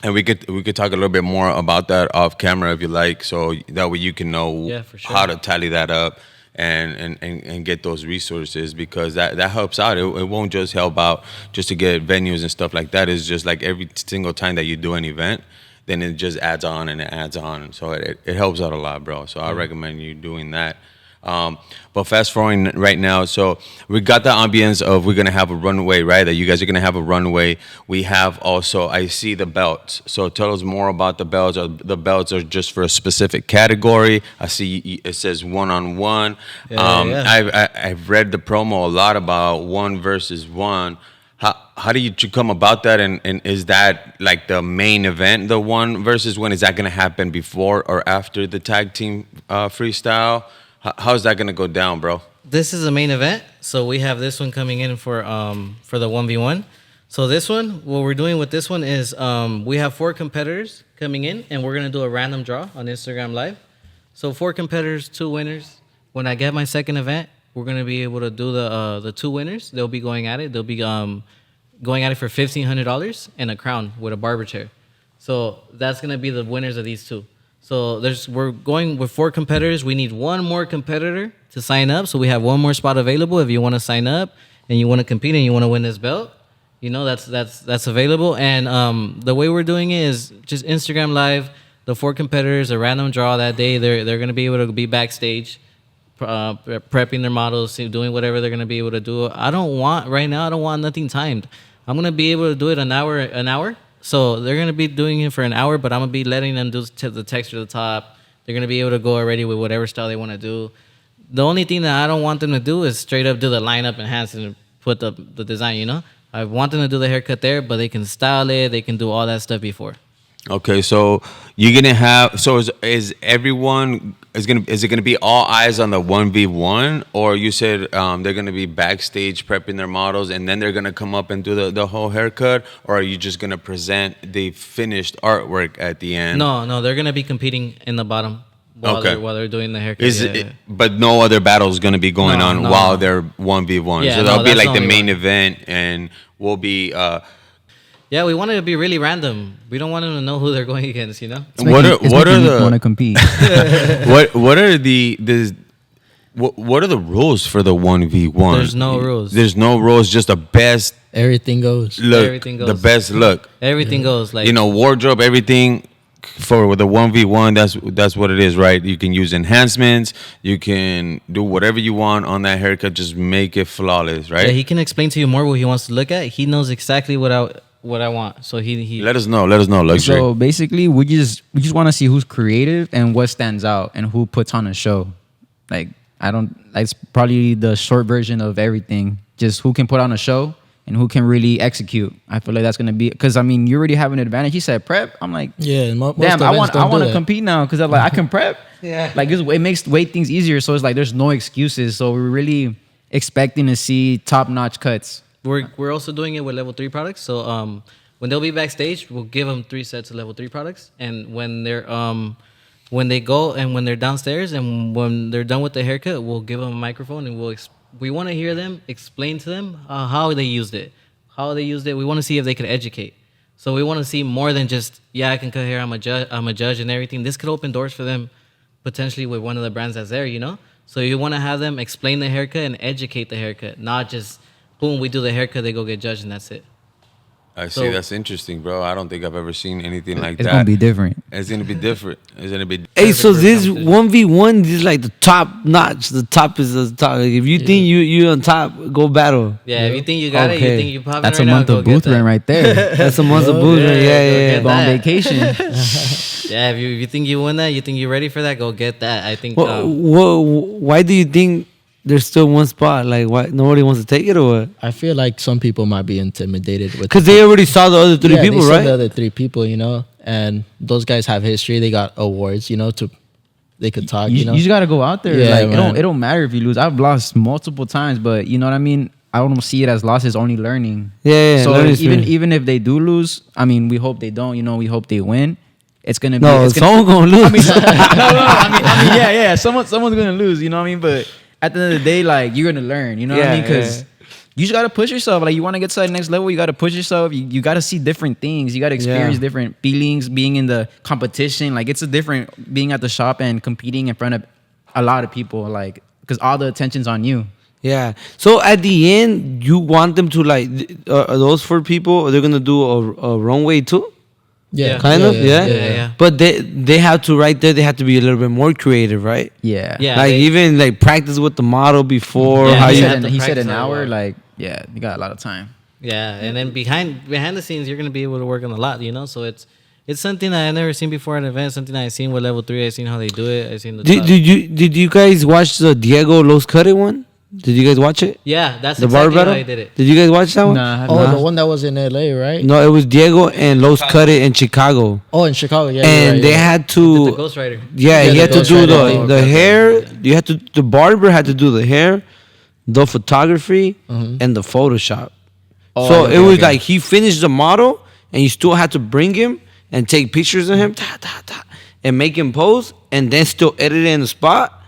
and we could talk a little bit more about that off camera if you like, so that way you can know how to tally that up and get those resources, because that helps out. It won't just help out just to get venues and stuff like that. It's just like every single time that you do an event, then it just adds on and it adds on, so it helps out a lot, bro. So I recommend you doing that. But fast forwarding right now, so we got the ambience of we're gonna have a runway, right? That you guys are gonna have a runway. We have also, I see the belts. So tell us more about the belts. The belts are just for a specific category. I see it says 1-on-1. I've read the promo a lot about 1 versus 1. How do you come about that? And is that like the main event, the 1 versus 1? Is that gonna happen before or after the tag team freestyle? How's that gonna go down, bro? This is a main event, so we have this one coming in for the 1v1. So this one, what we're doing with this one is we have 4 competitors coming in, and we're gonna do a random draw on Instagram Live. So 4 competitors, 2 winners. When I get my second event, we're gonna be able to do the 2 winners. They'll be going at it. They'll be going at it for $1,500 and a crown with a barber chair. So that's gonna be the winners of these 2. So we're going with 4 competitors. We need 1 more competitor to sign up. So we have 1 more spot available. If you want to sign up and you want to compete and you want to win this belt, You know, that's available. And the way we're doing it is just Instagram Live. The 4 competitors, a random draw that day. They're gonna be able to be backstage, prepping their models, doing whatever they're gonna be able to do. I don't want nothing timed. I'm gonna be able to do it an hour. So they're gonna be doing it for an hour, but I'm gonna be letting them do the texture at the top. They're gonna be able to go already with whatever style they want to do. The only thing that I don't want them to do is straight up do the lineup and hands and put the design. You know, I want them to do the haircut there, but they can style it. They can do all that stuff before. Okay, so you're gonna have. So is everyone is it gonna be all eyes on the 1v1, or you said they're gonna be backstage prepping their models and then they're gonna come up and do the whole haircut, or are you just gonna present the finished artwork at the end? No, they're gonna be competing in the bottom while they're doing the haircut. But no other battle is gonna be going on while they're 1v1. Yeah, so that'll be that's like the only main one. event, and we'll be. Yeah, we want it to be really random. We don't want them to know who they're going against. You know. What are want to the compete? what are the rules for the 1v1? There's no rules. There's no rules. Just the best Everything goes. look. Everything goes. The best look. Everything goes like You know, wardrobe, everything. For the 1v1, that's what it is, right? You can use enhancements. You can do whatever you want on that haircut. Just make it flawless, right? Yeah, he can explain to you more what he wants to look at. He knows exactly what I want. So he Let us know, luxury. So basically, we just want to see who's creative and what stands out and who puts on a show. Like it's probably the short version of everything. Just who can put on a show and who can really execute. I feel like that's gonna be because I mean you already have an advantage. He said prep. I'm like, Yeah, most damn, I want events don't do to that. compete now because I'm like I can prep. Yeah. Like it makes things easier. So it's like there's no excuses. So we're really expecting to see top notch cuts. we're also doing it with level 3 products. So when they'll be backstage, we'll give them 3 sets of level 3 products, and when they go and when they're downstairs and when they're done with the haircut, we'll give them a microphone and we want to hear them explain to them how they used it. We want to see if they could educate. So we want to see more than just, yeah, I can cut hair, I'm a judge and everything. This could open doors for them potentially with one of the brands that's there, you know? So you want to have them explain the haircut and educate the haircut, not just, boom, we do the haircut, they go get judged and that's it. I So- see. That's interesting, bro. I don't think I've ever seen anything like It's that. gonna be different. It's gonna be different. It's gonna be. Hey, so Perfect for this competition. 1v1 this is like the top notch. The top is the top. Like if you think you on top, go battle. Yeah, if you think you got it, you Okay. think you're popping That's right a month now, of go get booth rent that. right there. That's a month of booze. yeah, Yeah, go yeah, get Go on that. vacation. Yeah, if you think you win that, you think you're ready for that, go get that. I think Why do you think there's still one spot? Like, why nobody wants to take it or what? I feel like some people might be intimidated with Because they already saw the other three Yeah, people, they saw right? the other 3 people, you know, and those guys have history. They got awards, you know, they could talk, you know. You just gotta go out there. Yeah, Like man. it don't matter if you lose. I've lost multiple times, but you know what I mean. I don't see it as loss. It's only learning. Yeah, So learning experience. even if they do lose, I mean, we hope they don't. You know, we hope they win. It's gonna be. No, it's gonna, someone gonna lose. I mean, yeah. Someone's gonna lose. You know what I mean? But at the end of the day, like you're gonna learn. You know what I Yeah, mean? Because yeah. you just gotta push yourself. Like you want to get to that next level, you gotta push yourself. You gotta see different things. You gotta experience Yeah. different feelings. Being in the competition, like it's a different being at the shop and competing in front of a lot of people. Like because all the attention's on you. Yeah. So at the end, you want them to like are those 4 people? They're gonna do a runway too, Yeah. kind of. Yeah. yeah. But they have to right there. They have to be a little bit more creative, right? Yeah. Yeah. Like they- even like practice with the model before. Yeah, how He you? have said, to he said practice an a hour. lot. Like yeah, you got a lot of time. Yeah, and then behind the scenes, you're gonna be able to work on a lot, you know. So it's something that I never seen before at an event. Something I seen with level 3. I seen how they do it. I seen the. top. Did you guys watch the Diego Los Cutting one? Did you guys watch it? Yeah, that's The exactly barber how battle. I did it. Did you guys watch that one? Nah, I have Oh, not. the one that was in LA, right? No, it was Diego and Los Cutting in Chicago, Oh, in Chicago, yeah. you're and right, they yeah. had The to. Ghost Rider. Yeah, Yeah, he the had to Ghost do Rider the thing. the Okay. hair. You had to. The barber had to do the hair, the photography, and the Photoshop. Oh, So okay, it was okay. like he finished the model, and you still had to bring him and take pictures of him, and make him pose, and then still edit it in the spot.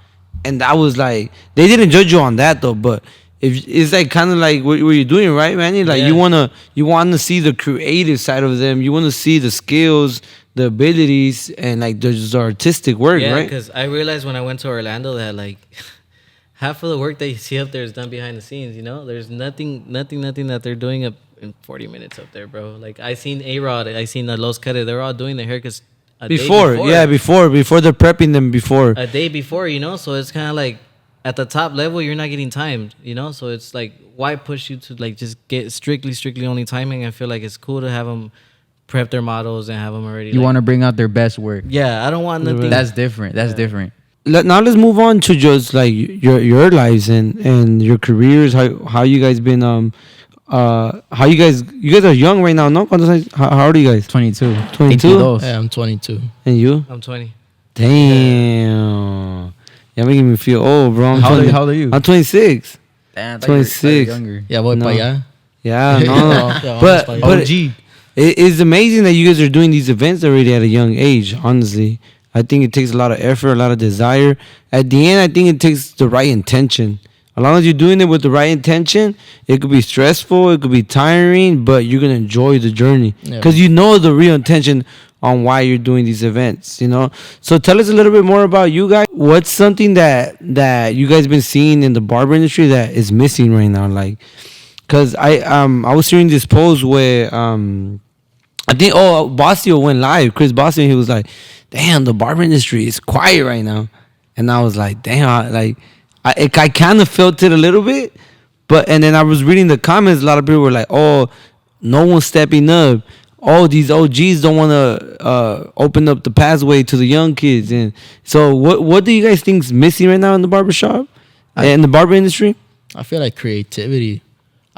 And that was like they didn't judge you on that though, but if it's like kind of like what you're doing, right, Manny? Like Yeah. you wanna see the creative side of them. You wanna see the skills, the abilities, and like the artistic work, Yeah, right? because I realized when I went to Orlando that like half of the work that you see up there is done behind the scenes. You know, there's nothing that they're doing in 40 minutes up there, bro. Like I seen A-Rod, I seen the Los Cutter. They're all doing their haircuts before they're prepping them before. A day before, you know. So it's kind of like at the top level, you're not getting timed, you know. So it's like, why push you to like just get strictly only timing? I feel like it's cool to have them prep their models and have them already. You want to bring out their best work. Yeah, I don't want nothing. That's different. That's different. Now let's move on to just like your lives and your careers. How you guys been? How you guys are young right now, no? How old are you guys? 22. 22? Yeah, I'm 22. And you? I'm 20. Damn. You're making me feel old, bro. How old are you? I'm 26. Damn, 26. Younger. Yeah, voy No. para allá. Yeah, no. Yeah, but vamos but pa' allá. it's amazing that you guys are doing these events already at a young age, honestly. I think it takes a lot of effort, a lot of desire. At the end, I think it takes the right intention. As long as you're doing it with the right intention, it could be stressful, it could be tiring, but you're going to enjoy the journey. Yeah. Because you know the real intention on why you're doing these events, you know? So tell us a little bit more about you guys. What's something that you guys been seeing in the barber industry that is missing right now? Like, because I was hearing this post where I think Bosio went live. Chris Bosio, he was like, "Damn, the barber industry is quiet right now," and I was like, "Damn!" I kind of felt it a little bit, and then I was reading the comments. A lot of people were like, "Oh, no one's stepping up. Oh, these OGs don't want to open up the pathway to the young kids." And so, what do you guys think's missing right now in the barbershop and the barber industry? I feel like creativity.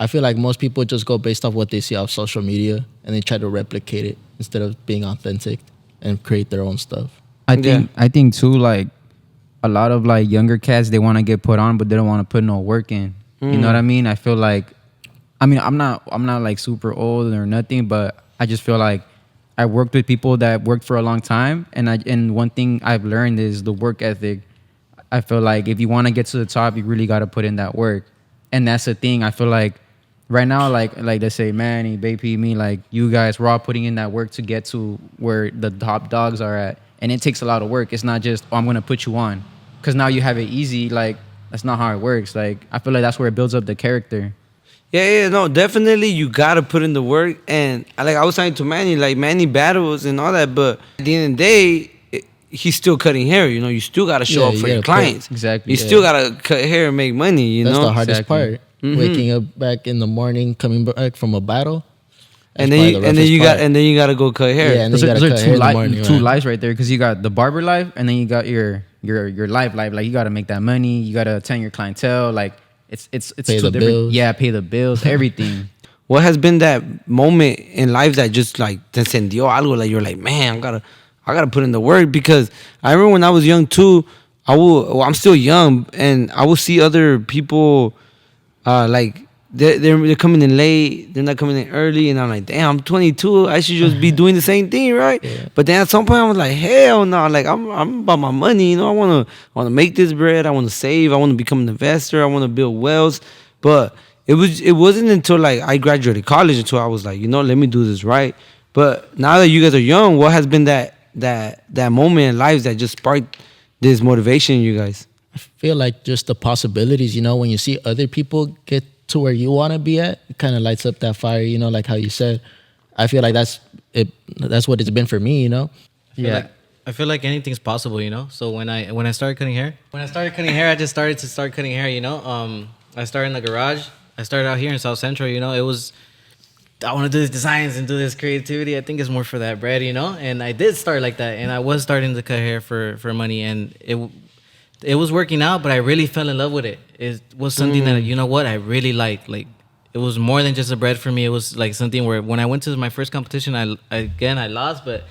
I feel like most people just go based off what they see off social media and they try to replicate it instead of being authentic and create their own stuff. I think too, like a lot of like younger cats, they want to get put on, but they don't want to put no work in. You know what I mean? I feel like, I mean, I'm not like super old or nothing, but I just feel like I worked with people that worked for a long time, and one thing I've learned is the work ethic. I feel like if you want to get to the top, you really got to put in that work, and that's the thing. I feel like right now, like let's say Manny, Baby, me, like you guys, we're all putting in that work to get to where the top dogs are at, and it takes a lot of work. It's not just, oh, I'm gonna put you on, because now you have it easy. Like that's not how it works. Like I feel like that's where it builds up the character. Yeah, no, definitely you gotta put in the work. And like I was saying to Manny, like Manny battles and all that, but at the end of the day, he's still cutting hair. You know, you still gotta show up for your clients. Exactly. You still gotta cut hair and make money. You That's know, the hardest Exactly. part. Waking up back in the morning, coming back from a battle. and then you gotta go cut hair. Yeah, and then Those you are, gotta those are cut two, hair in the morning, two right? lives right there, because you got the barber life, and then you got your life. Like you gotta make that money. You gotta attend your clientele. Like it's Pay two the different. bills. Yeah, pay the bills, everything. What has been that moment in life that just like te encendió algo? Like you're like, man, I gotta put in the work. Because I remember when I was young too. I'm still young, and I will see other people like they're coming in late, they're not coming in early, and I'm like, damn, I'm 22, I should just be doing the same thing, right? Yeah. But then at some point I was like, hell no, like I'm about my money, you know. I wanna make this bread, I wanna save, I wanna become an investor, I wanna build wealth. But it wasn't until like I graduated college until I was like, you know, let me do this right. But now that you guys are young, what has been that moment in life that just sparked this motivation in you guys? I feel like just the possibilities, you know, when you see other people get to where you want to be at, it kind of lights up that fire, you know, like how you said. I feel like that's what it's been for me, you know. I feel like anything's possible, you know. So when I started cutting hair, I just started cutting hair, you know. I started in the garage. I started out here in South Central, you know. It was, I want to do these designs and do this creativity. I think it's more for that bread, you know. And I did start like that, and I was starting to cut hair for money, and it was working out, but I really fell in love with it. It was something that, you know what, I really liked. Like, it was more than just a bread for me. It was like something where when I went to my first competition, I lost, but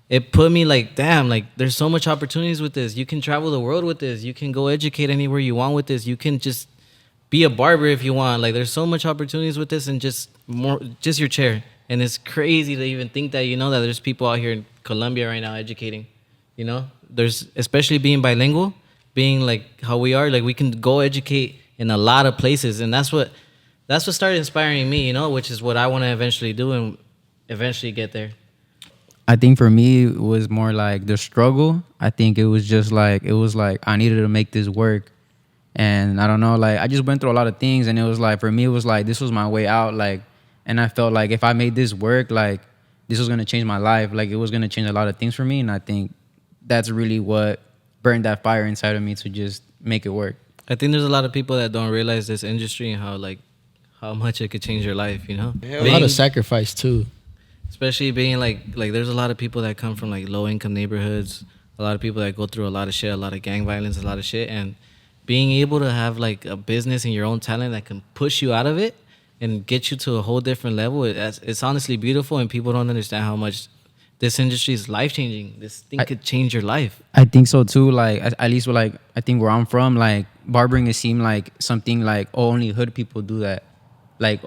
it put me like, damn, like there's so much opportunities with this. You can travel the world with this. You can go educate anywhere you want with this. You can just be a barber if you want. Like, there's so much opportunities with this, and just your chair. And it's crazy to even think that, you know, that there's people out here in Colombia right now educating, you know. There's, especially being bilingual, being like how we are, like we can go educate in a lot of places, and that's what started inspiring me, you know, which is what I want to eventually do and eventually get there. I think for me it was more like the struggle. I think it was like I needed to make this work, and I don't know, like I just went through a lot of things, and it was like for me it was like this was my way out, like, And I felt like if I made this work, like this was gonna change my life. Like it was gonna change a lot of things for me. And I think that's really what burned that fire inside of me to just make it work. I think there's a lot of people that don't realize this industry and how much it could change your life, you know? A lot of sacrifice too. Especially being like there's a lot of people that come from like low income neighborhoods, a lot of people that go through a lot of shit, a lot of gang violence, a lot of shit, and being able to have like a business and your own talent that can push you out of it and get you to a whole different level, it's honestly beautiful, and people don't understand how much this industry is life changing. This thing could change your life. I think so too. Like at least like I think where I'm from, like barbering, it seemed like something like only hood people do that. Like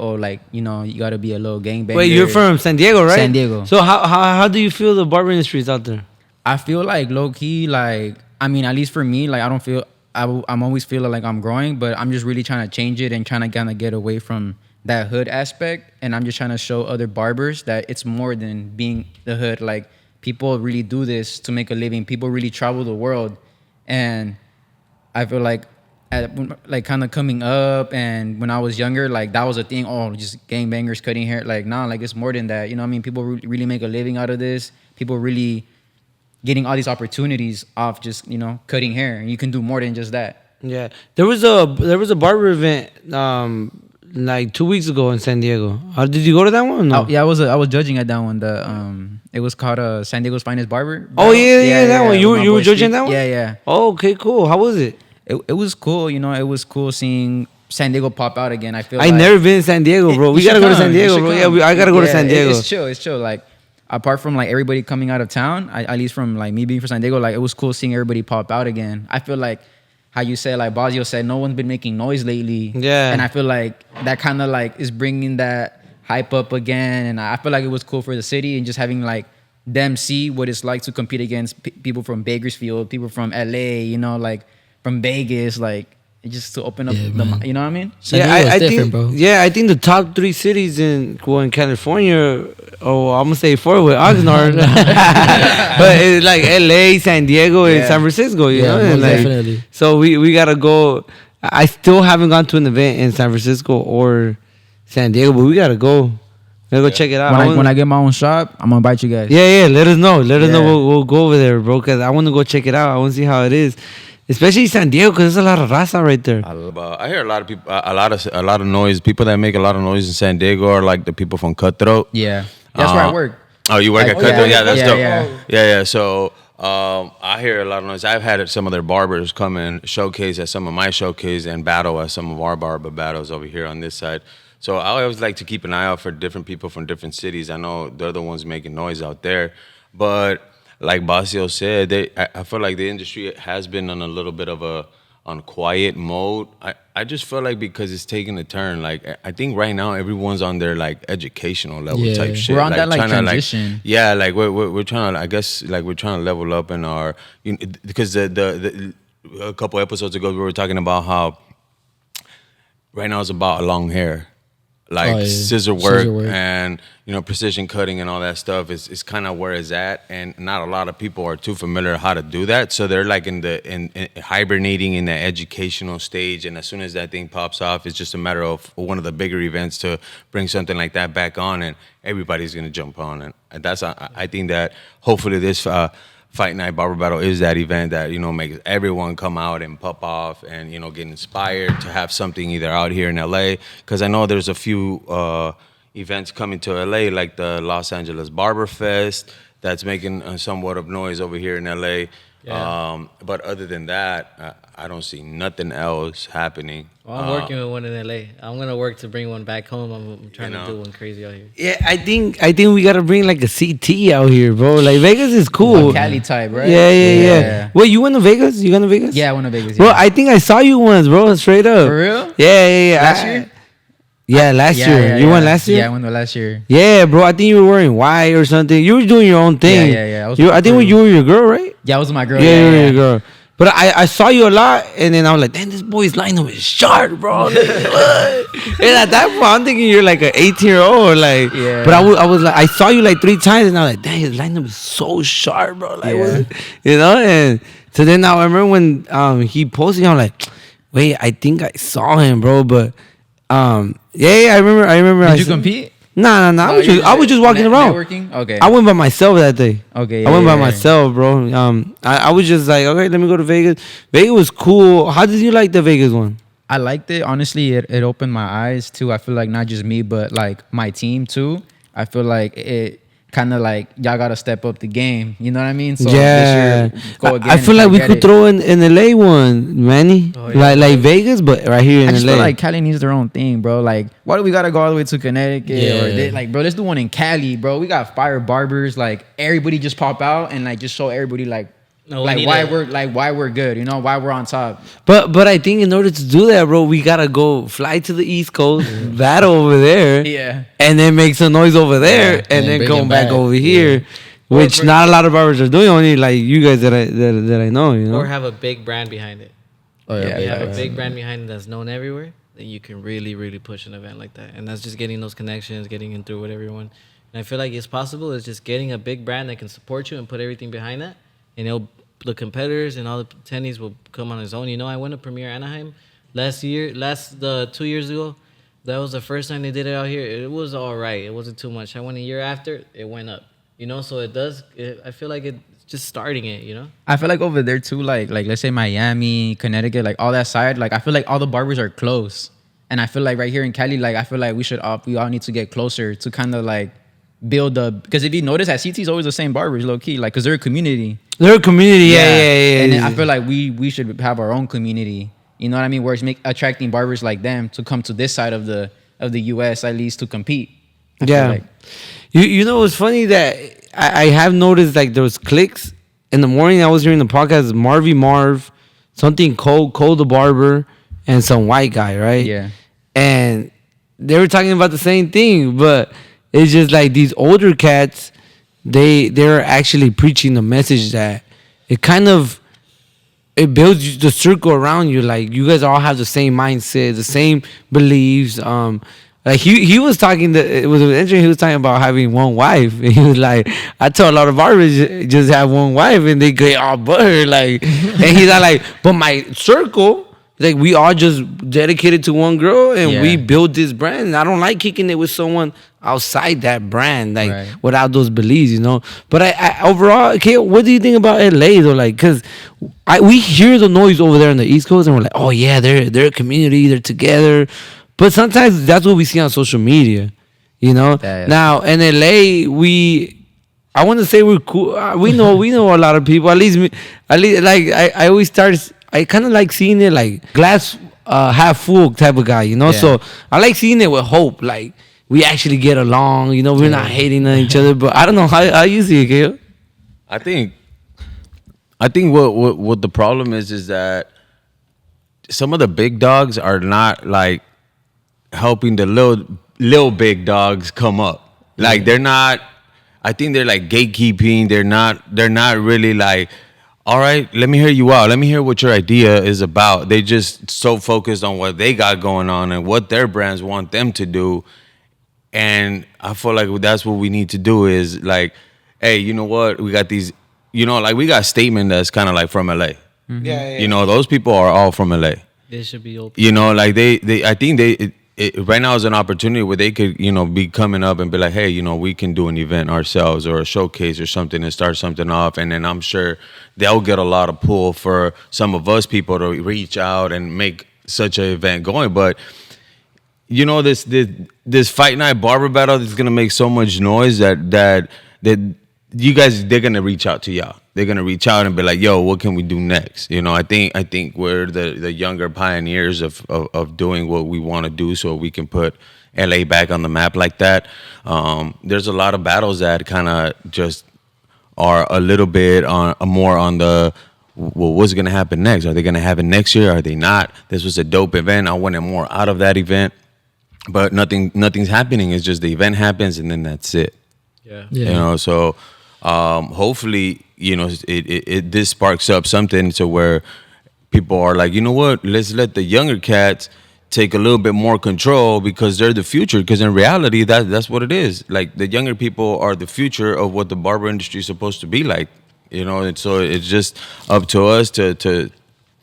you know, you gotta be a little gangbanger. Wait, you're from San Diego, right? San Diego. So how do you feel the barber industry is out there? I feel like low key, like I mean, at least for me, like I don't feel I'm always feeling like I'm growing, but I'm just really trying to change it and trying to kind of get away from that hood aspect, and I'm just trying to show other barbers that it's more than being the hood. Like people really do this to make a living. People really travel the world, and I feel like like kind of coming up and when I was younger, like that was a thing. Oh, just gangbangers cutting hair. Like nah, like it's more than that. You know what I mean? People really make a living out of this. People really getting all these opportunities off just, you know, cutting hair, and you can do more than just that. Yeah, there was a barber event like 2 weeks ago in San Diego. Did you go to that one? Or no. Yeah, I was judging at that one. It was called San Diego's Finest Barber. Oh yeah, that one. You were judging that one? Yeah. Oh, okay, cool. How was it? It was cool. You know, it was cool seeing San Diego pop out again. I never been to San Diego, bro. We gotta go to San Diego, bro. Yeah, I gotta go to San Diego. It's chill. Like apart from like everybody coming out of town, at least from like me being from San Diego, like it was cool seeing everybody pop out again. I feel like how you said, like Bazio said, no one's been making noise lately. Yeah. And I feel like that kind of like is bringing that hype up again. And I feel like it was cool for the city and just having like them see what it's like to compete against people from Bakersfield, people from LA, you know, like from Vegas, like just to open up you know what I mean? I think, bro. Yeah, I think the top 3 cities in California, I'm gonna say 4 with Oxnard, but it's like LA, San Diego, and San Francisco. You know, and like, definitely. So we gotta go. I still haven't gone to an event in San Francisco or San Diego, but we gotta go. We gotta go check it out. When I get my own shop, I'm gonna invite you guys. Yeah. Let us know. Let us know. We'll go over there, bro. Cause I want to go check it out. I want to see how it is. Especially San Diego, because there's a lot of raza right there. I hear a lot of people, a lot of noise. People that make a lot of noise in San Diego are like the people from Cutthroat. Yeah, that's where I work. Oh, you work at Cutthroat? Yeah, that's dope. Yeah. So I hear a lot of noise. I've had some of their barbers come and showcase at some of my showcase and battle at some of our barber battles over here on this side. So I always like to keep an eye out for different people from different cities. I know they're the ones making noise out there, but like Basio said, I feel like the industry has been on a little bit of on quiet mode. I just feel like because it's taking a turn. Like I think right now everyone's on their like educational level type shit. We're on that like To, transition. like we're trying to. I guess like we're trying to level up in our because the a couple episodes ago we were talking about how right now it's about long hair. Like scissor work and precision cutting and all that stuff is kind of where it's at, and not a lot of people are too familiar how to do that. So they're like in hibernating in the educational stage, and as soon as that thing pops off, it's just a matter of one of the bigger events to bring something like that back on, and everybody's gonna jump on. And that's I think that hopefully this Fight Night Barber Battle is that event that makes everyone come out and pop off and get inspired to have something either out here in LA, because I know there's a few events coming to LA like the Los Angeles Barber Fest that's making somewhat of noise over here in LA. Yeah. But other than that, I don't see nothing else happening. Well, I'm working with one in LA. I'm gonna work to bring one back home. I'm trying to do one crazy out here. Yeah, I think we gotta bring like a CT out here, bro. Like Vegas is cool. Like Cali type, right? Yeah. Wait, you went to Vegas? You went to Vegas? Yeah, I went to Vegas. Bro, I think I saw you once, bro. Straight up. For real? Yeah. Last year? Yeah, last year. You went last year? Yeah, I went last year. Yeah, bro. I think you were wearing white or something. You were doing your own thing. Yeah. I think you were your girl, right? Yeah, I was my girl. Yeah, you were your girl. But I saw you a lot, and then I was like, damn, this boy's lineup is sharp, bro. And at that point, I'm thinking you're like an 18-year-old, like. Yeah. But I was like, I saw you like 3 times, and I was like, damn, his lineup is so sharp, bro. Like, and so then now I remember when he posted, I'm like, wait, I think I saw him, bro. But I remember. Did you compete? Nah. I was just walking around. Networking? Okay. I went by myself that day. Okay. I went by yeah. myself, bro. I was just like, okay, let me go to Vegas. Vegas was cool. How did you like the Vegas one? I liked it. Honestly, it opened my eyes too. I feel like not just me, but like my team too. I feel like it kind of like y'all gotta step up the game. You know what I mean? So Yeah. this year, go again I feel and like we get could it. throw in LA one, Manny. Oh, yeah. Like Vegas, but right here in I just LA. feel like Cali needs their own thing, bro. Like, why do we gotta go all the way to Connecticut? Yeah. Or like, bro, let's do one in Cali, bro. We got fire barbers. Like, everybody just pop out and like just show everybody like No, we like need why we're good. You know, why we're on top. But I think in order to do that, bro, we gotta go fly to the East Coast, battle over there, Yeah. and then make some noise over there, Yeah, and then bring come it back back. over here, which not a lot of barbers are doing. Only like you guys that I know, you know. Or have a big brand behind it. Oh, Yeah, If you have yeah. a big brand behind it that's known everywhere, then you can really, really push an event like that. And that's just getting those connections, getting in through with everyone. And I feel like it's possible. It's just getting a big brand that can support you and put everything behind that. And the competitors and all the attendees will come on its own. You know, I went to Premier Anaheim last 2 years ago. That was the first time they did it out here. It was all right. It wasn't too much. I went a year after, it went up. You know, so I feel like it's just starting it, you know? I feel like over there too, like let's say Miami, Connecticut, like all that side, like I feel like all the barbers are close. And I feel like right here in Cali, like I feel like we all need to get closer to kind of like build because if you notice at CT is always the same barbers, low key, like because they're a community. They're a community, yeah. And then I feel like we should have our own community. You know what I mean? Where it's attracting barbers like them to come to this side of the US at least to compete. I feel Yeah. like. You know what's funny that I have noticed like there was clicks in the morning. I was hearing the podcast Marv, something Cole the barber, and some white guy, right? Yeah. And they were talking about the same thing, but it's just like these older cats, they're actually preaching the message that it builds the circle around you. Like you guys all have the same mindset, the same beliefs. Like he was talking. It was interesting. He was talking about having one wife. And he was like, I tell a lot of barbers just have one wife, and they get all butthurt. Like, and he's like, but my circle, like we all just dedicated to one girl, and we build this brand. And I don't like kicking it with someone outside that brand, like without those beliefs, you know. But I overall, okay, what do you think about LA though? Like, cause we hear the noise over there on the East Coast, and we're like, oh yeah, they're a community, they're together. But sometimes that's what we see on social media, you know. Now in LA, I want to say we're cool. We know a lot of people. At least like I always start. I kind of like seeing it like glass half full type of guy, you know. So I like seeing it with hope. Like we actually get along, you know. We're not hating on each other. But I don't know how you see it, Kale. I think what the problem is that some of the big dogs are not like helping the little big dogs come up. Like they're not. I think they're like gatekeeping. They're not really like, all right, let me hear you out. Let me hear what your idea is about. They just so focused on what they got going on and what their brands want them to do. And I feel like that's what we need to do is like, hey, you know what? We got these, you know, like we got Statement that's kind of like from LA. Mm-hmm. Yeah. You know, those people are all from LA. They should be open. You know, like I think right now is an opportunity where they could, you know, be coming up and be like, hey, you know, we can do an event ourselves or a showcase or something and start something off. And then I'm sure they'll get a lot of pull for some of us people to reach out and make such an event going. But, you know, this Fight Night Barber Battle is going to make so much noise that you guys, they're going to reach out to y'all. They're going to reach out and be like, yo, what can we do next? You know, I think we're the younger pioneers of doing what we want to do so we can put LA back on the map like that. There's a lot of battles that kind of just are a little bit more on the, well, what's going to happen next? Are they going to have it next year? Are they not? This was a dope event. I wanted more out of that event. But nothing's happening. It's just the event happens and then that's it. Yeah. Yeah. You know, so hopefully, you know, this sparks up something to where people are like, you know what, let's let the younger cats take a little bit more control because they're the future. Because in reality, that's what it is. Like the younger people are the future of what the barber industry is supposed to be like. You know, and so it's just up to us to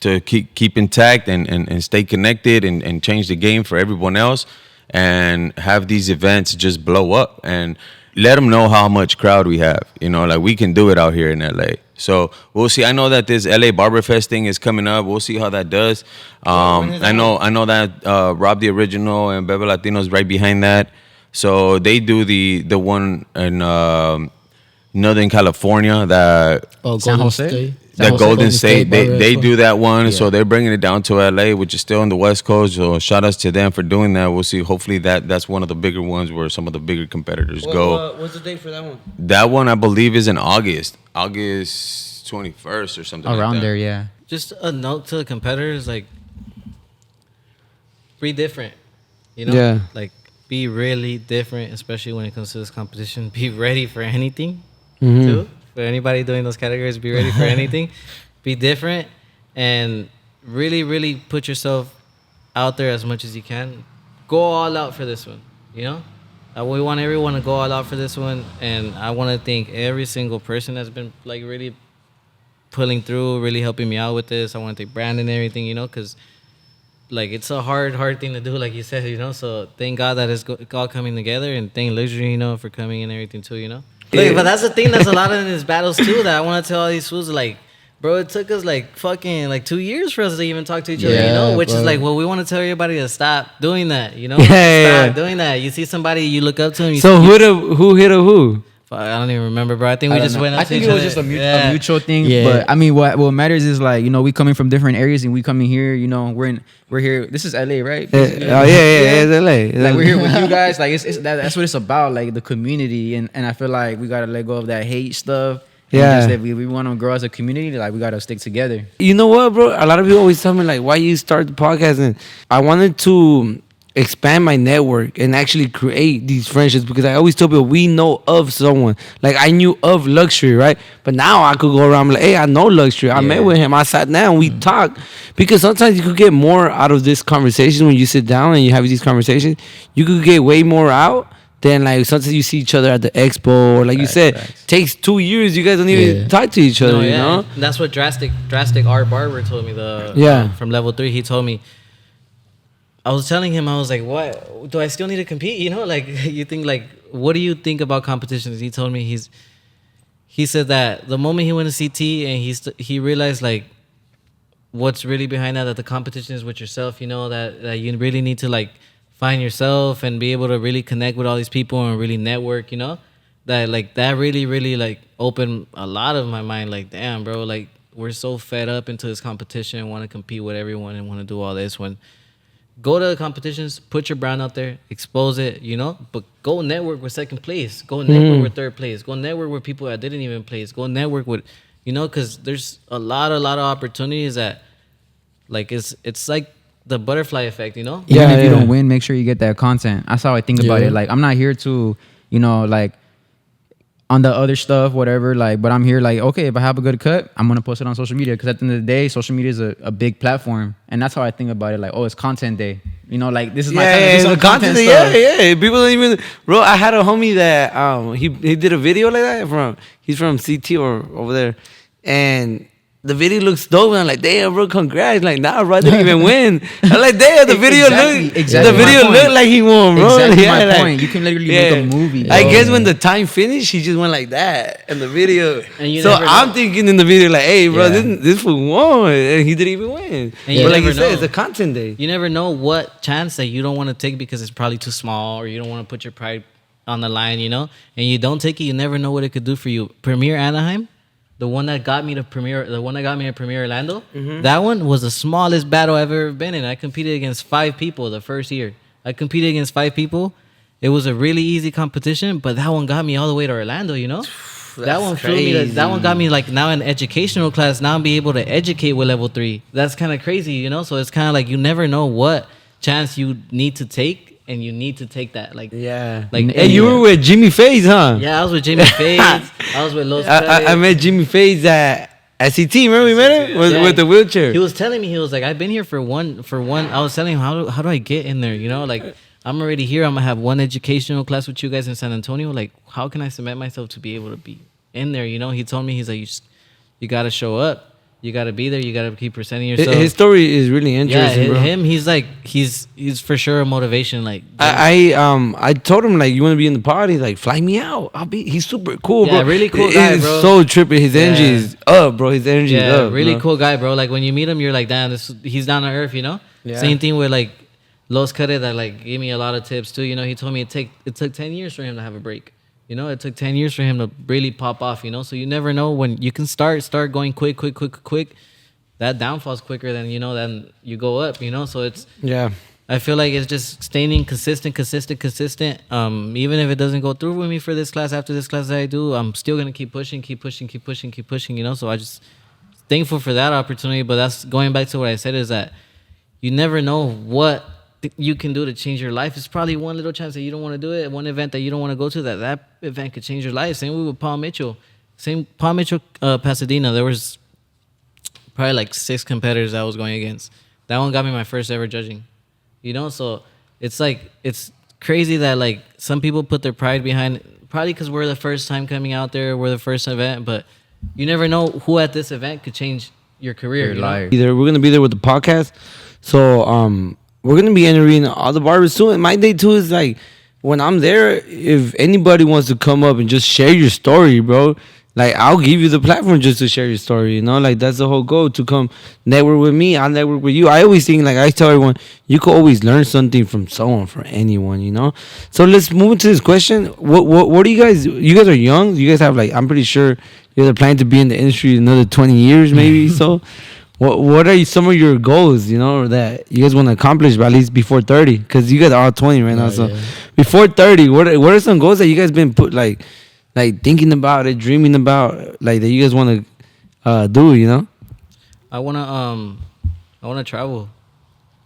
keep intact and stay connected and change the game for everyone else. and have these events just blow up and let them know how much crowd we have. You know, like we can do it out here in LA. So we'll see. I know that this LA Barber Fest thing is coming up. We'll see how that does. I know that Rob the Original and Bebe Latino's right behind that. So they do the one in Northern California that San Jose? that Golden State, they do that one. Yeah. So they're bringing it down to LA, which is still on the West Coast. So shout outs to them for doing that. We'll see. Hopefully that's one of the bigger ones where some of the bigger competitors go. What's the date for that one? That one I believe is in August 21st or something Around like that. there, yeah. Just a note to the competitors, like, be different, you know? Yeah. Like, be really different, especially when it comes to this competition. Be ready for anything, Mm-hmm. too. For anybody doing those categories, be ready for anything. Be different and really, really put yourself out there as much as you can. Go all out for this one, you know? We want everyone to go all out for this one, and I want to thank every single person that's been, like, really pulling through, really helping me out with this. I want to thank Brandon and everything, you know, because, like, it's a hard thing to do, like you said, you know. So thank God that it's all coming together, and thank Luxury, you know, for coming and everything too, you know. Look, but that's the thing. That's a lot of these battles too. That I want to tell all these fools, like, bro, it took us like fucking like 2 years for us to even talk to each other, you know. Which is like, well, we want to tell everybody to stop doing that, you know. Stop doing that. You see somebody, you look up to him. So who hit who? I don't even remember, bro. I think we just went up I to think each it was other. just a Yeah. mutual thing. Yeah. But I mean, what matters is, like, you know, we coming from different areas and we coming here. You know, we're here. This is LA, right? Oh yeah, it's LA. Like, we're here with you guys. Like, that's what it's about. Like, the community, and I feel like we gotta let go of that hate stuff. And Yeah. just that we want to grow as a community. Like, we gotta stick together. You know what, bro? A lot of people always tell me, like, why you start the podcast? And I wanted to expand my network and actually create these friendships, because I always tell people we know of someone. Like, I knew of Luxury, right? But now I could go around and be like, hey, I know Luxury. I met with him. I sat down. We talked. Because sometimes you could get more out of this conversation when you sit down and you have these conversations. You could get way more out than, like, sometimes you see each other at the expo, or like you said, takes 2 years. You guys don't even talk to each other, No, you know? That's what drastic Art Barber told me. From level 3, he told me. I was telling him, I was like, what? Do I still need to compete? You know, like, you think, like, what do you think about competitions? He told me he said that the moment he went to CT and he realized, like, what's really behind that the competition is with yourself, you know, that you really need to, like, find yourself and be able to really connect with all these people and really network, you know, that really, really, like, opened a lot of my mind. Like, damn, bro, like, we're so fed up into this competition and want to compete with everyone and want to do all this, when go to the competitions, put your brand out there, expose it, you know, but go network with second place, go network with third place, go network with people that didn't even place, go network with, you know, because there's a lot of opportunities that, like, it's like the butterfly effect, you know? Even if you don't win, make sure you get that content. That's how I think about Yeah. it. Like, I'm not here to, you know, like, on the other stuff, whatever, like, but I'm here, like, okay, if I have a good cut, I'm gonna post it on social media, because at the end of the day, social media is a big platform, and that's how I think about it. Like, oh, it's content day, you know, like, this is my time to do some content stuff. Yeah. People don't even, bro. I had a homie that he did a video like that he's from CT or over there, and the video looks dope, and I'm like, damn, bro, congrats. Like, nah, bro, I didn't even win. I'm like, damn, the video looked like he won, bro. Exactly Yeah, my like, point. You can literally make a movie. I guess when the time finished, he just went like that in the video. And you So never I'm know. thinking in the video, like, hey, bro, Yeah. this fool won, and he didn't even win. And you But like never you said, know. it's a content day. You never know what chance that you don't want to take because it's probably too small, or you don't want to put your pride on the line, you know, and you don't take it, you never know what it could do for you. Premier Anaheim, the one that got me to Premier Orlando, that one was the smallest battle I've ever been in. I competed against 5 people the first year. It was a really easy competition, but that one got me all the way to Orlando, you know? That one flew me. That one got me, like, now in educational class. Now I'm be able to educate with level 3. That's kind of crazy, you know. So it's kind of like you never know what chance you need to take, and you need to take that. Like, like, Hey, you were with Jimmy Faze, huh? yeah, I was with Jimmy Faze. I was with Los. I met Jimmy Faze at CT. Remember we met him with the wheelchair. He was telling me, he was like, I've been here for one. I was telling him, how do I get in there? You know, like, I'm already here. I'm gonna have one educational class with you guys in San Antonio. Like, how can I cement myself to be able to be in there? You know, he told me, he's like, you gotta show up. You gotta be there. You gotta keep presenting His, yourself. his story is really interesting, bro. him. He's like he's for sure a motivation. Like I told him like you want to be in the party, like fly me out. He's super cool, Yeah, bro. really cool guy, He's bro. so trippy. His energy Yeah. is up, bro. His energy is yeah, up. really bro. cool guy, bro. Like when you meet him, you're like, damn, he's down to earth, you know. Yeah. Same thing with like Los Care that like gave me a lot of tips too. You know, he told me it took 10 years for him to have a break. You know, it took 10 years for him to really pop off. You know, so you never know when you can start going quick. That downfall's quicker than than you go up. You know, so it's Yeah. I feel like it's just staying consistent. Even if it doesn't go through with me for this class, after this class that I do, I'm still gonna keep pushing. You know, so I just thankful for that opportunity. But that's going back to what I said is that you never know what you can do to change your life. It's probably one little chance that you don't want to do it, one event that you don't want to go to, that event could change your life. Same with Paul Mitchell. Pasadena. There was probably like 6 competitors that I was going against. That one got me my first ever judging. You know, so it's like it's crazy that like some people put their pride behind it, probably because we're the first time coming out there, we're the first event, but you never know who at this event could change your career. Your you know? life. We're gonna be there with the podcast, so we're gonna be interviewing all the barbers soon. My day too is like when I'm there. If anybody wants to come up and just share your story, bro, like I'll give you the platform just to share your story. You know, like that's the whole goal, to come network with me. I'll network with you. I always think, like I tell everyone, you could always learn something from someone, from anyone. You know. So let's move into this question. What do you guys? You guys are young. You guys have like, I'm pretty sure you guys are planning to be in the industry another 20 years, maybe. So. What are some of your goals, you know, that you guys want to accomplish by at least before 30? Because you guys are all 20 right now. So yeah. before 30, what are some goals that you guys been like thinking about it, dreaming about, like that you guys want to do, you know? I wanna travel.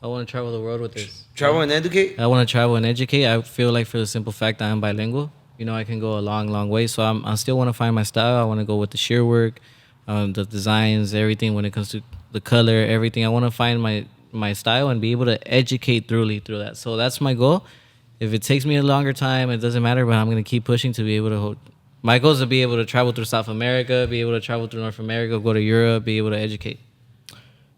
I wanna travel the world with this. Travel and educate? I wanna travel and educate. I feel like for the simple fact that I'm bilingual, you know, I can go a long way. So I still wanna find my style. I wanna go with the sheer work, the designs, everything when it comes to the color, everything. I wanna find my style and be able to educate through that. So that's my goal. If it takes me a longer time, it doesn't matter, but I'm gonna keep pushing to be able to hold. My goal is to be able to travel through South America, be able to travel through North America, go to Europe, be able to educate.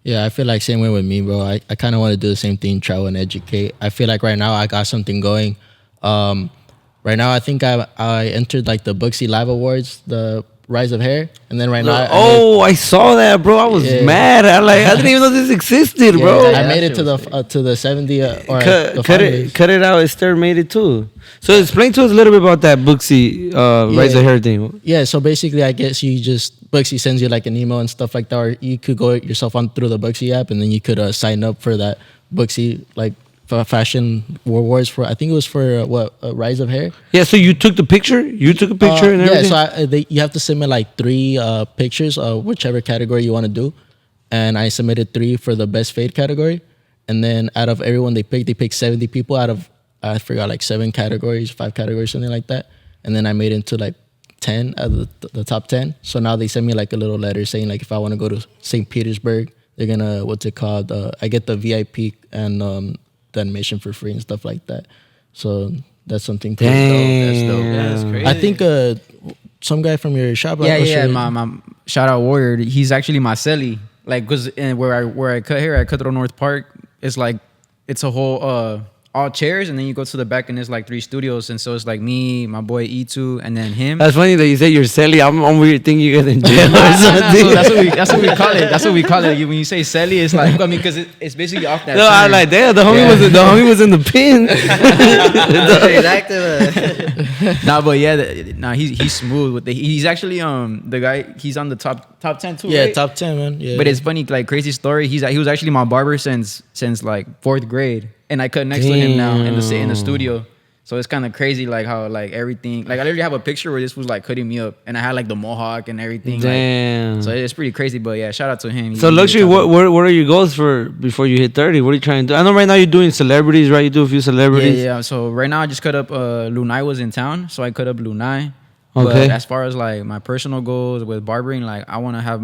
Yeah, I feel like same way with me, bro. I kind of want to do the same thing, travel and educate. I feel like right now I got something going. Right now I think I entered like the Booksy Live Awards, the Rise of Hair, and then right now I saw that, bro. I was mad. I didn't even know this existed, bro. I made it to the 70 or the finals. Cut it out. Esther made it too. So explain to us a little bit about that Booksy Rise of Hair thing. Yeah, so basically, I guess Booksy sends you like an email and stuff like that, or you could go yourself on through the Booksy app, and then you could sign up for that Booksy like fashion awards for, I think it was for Rise of Hair. Yeah, so you took the picture. You took a picture and everything. Yeah, so you have to submit like 3 pictures of whichever category you want to do, and I submitted 3 for the best fade category, and then out of everyone they picked 70 people out of, I forgot, like 7 categories, 5 categories, something like that. And then I made it into like 10 out of the top 10. So now they send me like a little letter saying like if I want to go to St. Petersburg, they're gonna, I get the VIP and the admission for free and stuff like that. So that's something pretty dope. That's dope. Yeah, that's crazy. I think some guy from your shop. My shout out Warrior. He's actually my celly. Like, cause where I cut hair at Cutthroat North Park, it's like it's a whole all chairs, and then you go to the back and there's like 3 studios, and so it's like me, my boy E2, and then him. That's funny that you say you're Selly. I'm weird thinking you guys in jail or something. So that's what we call it. That's what we call it. When you say Selly, it's like, I mean, because it's basically off that. No, I like that. The homie was in the pin. Nah, but yeah, he's smooth with he's actually the guy. He's on the top 10 too. Yeah, right? top 10, man. Yeah. But it's funny, like crazy story. He was actually my barber since like 4th grade, and I cut next to him now in the studio. So it's kind of crazy, like how like everything, like I literally have a picture where this was like cutting me up, and I had like the mohawk and everything. Damn. Like, so it's pretty crazy, but yeah, shout out to him. So Luxury, what are your goals for before you hit 30? What are you trying to do? I know right now you're doing celebrities, right? You do a few celebrities. Yeah. So right now I just cut up. Lunai was in town, so I cut up Lunai. Okay. But as far as like my personal goals with barbering, like I want to have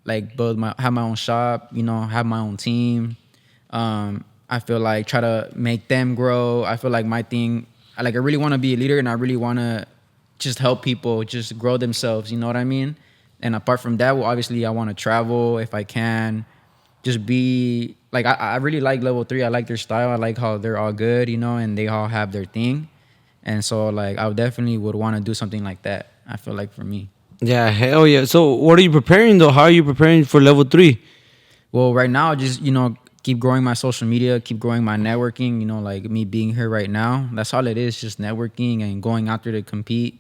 like have my own shop, you know, have my own team. I feel like try to make them grow. I feel like my thing, I really want to be a leader, and I really want to just help people just grow themselves. You know what I mean? And apart from that, well, obviously I want to travel if I can. Just be like I really like level 3. I like their style. I like how they're all good, you know, and they all have their thing. And so like I definitely would want to do something like that. I feel like for me. Yeah, hell yeah. So what are you preparing though? How are you preparing for level 3? Well, right now, just, you know, keep growing my social media, keep growing my networking, you know, like me being here right now. That's all it is, just networking and going out there to compete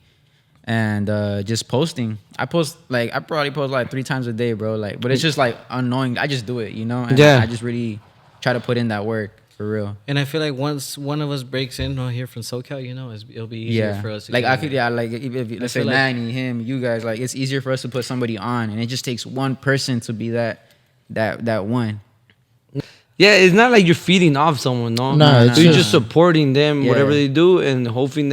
and just posting. I probably post like 3 times a day, bro. Like, but it's just like unknowing. I just do it, you know? And Yeah. I just really try to put in that work for real. And I feel like once one of us breaks in here from SoCal, you know, it'll be easier for us. To Like get I in could, there. yeah, like if let's say feel like- Manny, him, you guys, like it's easier for us to put somebody on, and it just takes one person to be that one. Yeah, it's not like you're feeding off someone, no. No, it's you're just- just supporting them, Yeah. whatever they do, and hoping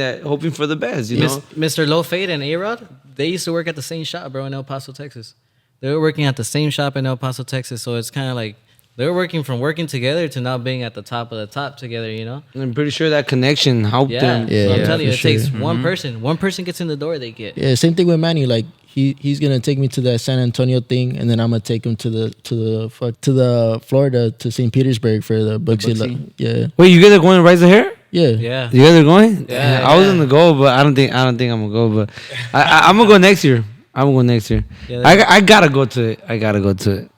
for the best, you know. MzRlODBiNWFlZA and A-Rod, they used to work at the same shop, bro, in El Paso, Texas. They were working at the same shop in El Paso, Texas. So it's kind of like they were working together to now being at the top of the top together, you know? And I'm pretty sure that connection helped Yeah. them. Yeah, So I'm telling you, for it takes sure. one person. One person gets in the door, they get. Yeah, same thing with Manny. Like he's gonna take me to that San Antonio thing, and then I'm gonna take him to the Florida to St. Petersburg for the Bugsy. Bugsy? Yeah, Wait, you guys are going to Rise the Hair? yeah, Yeah. You guys are going? Yeah, I was yeah. gonna go, but I don't think I'm gonna go. But I'm gonna go next year. I'm gonna go next year. Yeah, I gotta go to it.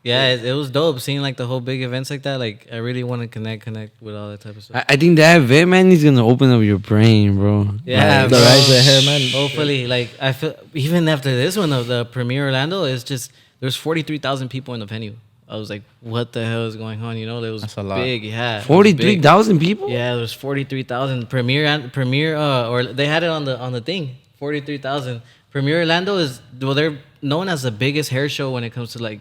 Yeah, it was dope seeing like the whole big events like that. Like I really want to connect with all that type of stuff. I think that event, man, is gonna open up your brain, bro. Yeah, the bro. Rise of Hair, man. Hopefully, like I feel even after this one of the Premier Orlando, it's just there's 43,000 people in the venue. I was like, what the hell is going on? You know, it was That's a lot. big. Yeah, it was 43,000 people. big. Yeah, there was 43,000 Premier. Or they had it on the thing. 43,000. Premier Orlando they're known as the biggest hair show when it comes to like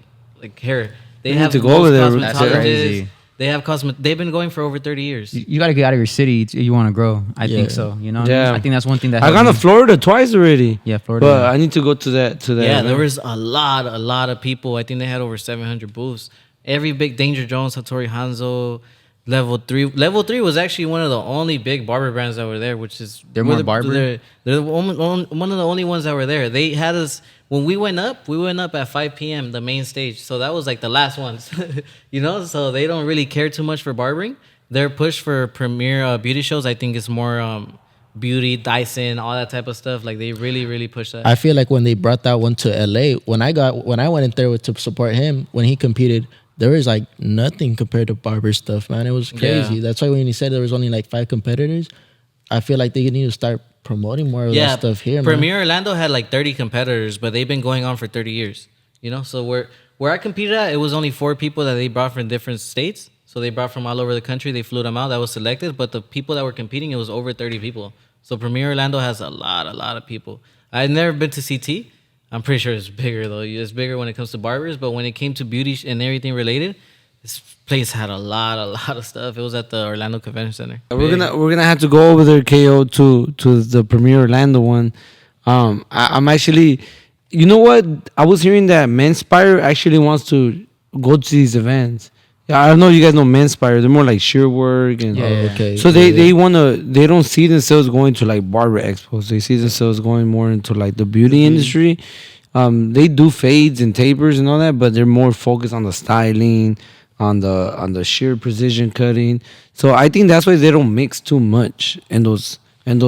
hair. They We have need to go over there. That's cosmetologists. crazy. They have They've been going for over 30 years. You got to get out of your city if you want to grow. I think Yeah. so. You know, Yeah. I think that's one thing that I helped gone to me. Florida twice already. Yeah, Florida. But I need to go to that. Yeah, event. there was a lot of people. I think they had over 700 booths. Every big Danger Jones, Hattori Hanzo, Level 3. Level 3 was actually one of the only big barber brands that were there, which is They're more barber? They're one of the only ones that were there. They had us when we went up at 5 p.m. the main stage. So that was like the last ones, you know. So they don't really care too much for barbering. Their push for premier beauty shows, I think, is more beauty, Dyson, all that type of stuff. Like they really push that. I feel like when they brought that one to LA, when I went in there to support him when he competed, there was like nothing compared to barber stuff, man. It was crazy. Yeah. That's why when he said there was only like 5 competitors, I feel like they need to start promoting more of that stuff here, man. Premier Orlando had like 30 competitors, but they've been going on for 30 years. You know, so where I competed at, it was only 4 people that they brought from different states. So they brought from all over the country. They flew them out. That was selected. But the people that were competing, it was over 30 people. So Premier Orlando has a lot of people. I've never been to CT. I'm pretty sure it's bigger though. It's bigger when it comes to barbers, but when it came to beauty and everything related, this place had a lot of stuff. It was at the Orlando Convention Center. We're gonna have to go over there, KO, to the Premier Orlando one. I'm actually, you know what? I was hearing that Menspire actually wants to go to these events. Yeah, I don't know if you guys know Menspire. They're more like shear work and Okay. So they don't see themselves going to like barber expos. They see themselves going more into like the beauty industry. They do fades and tapers and all that, but they're more focused on the styling, on the sheer precision cutting. So I think that's why they don't mix too much in those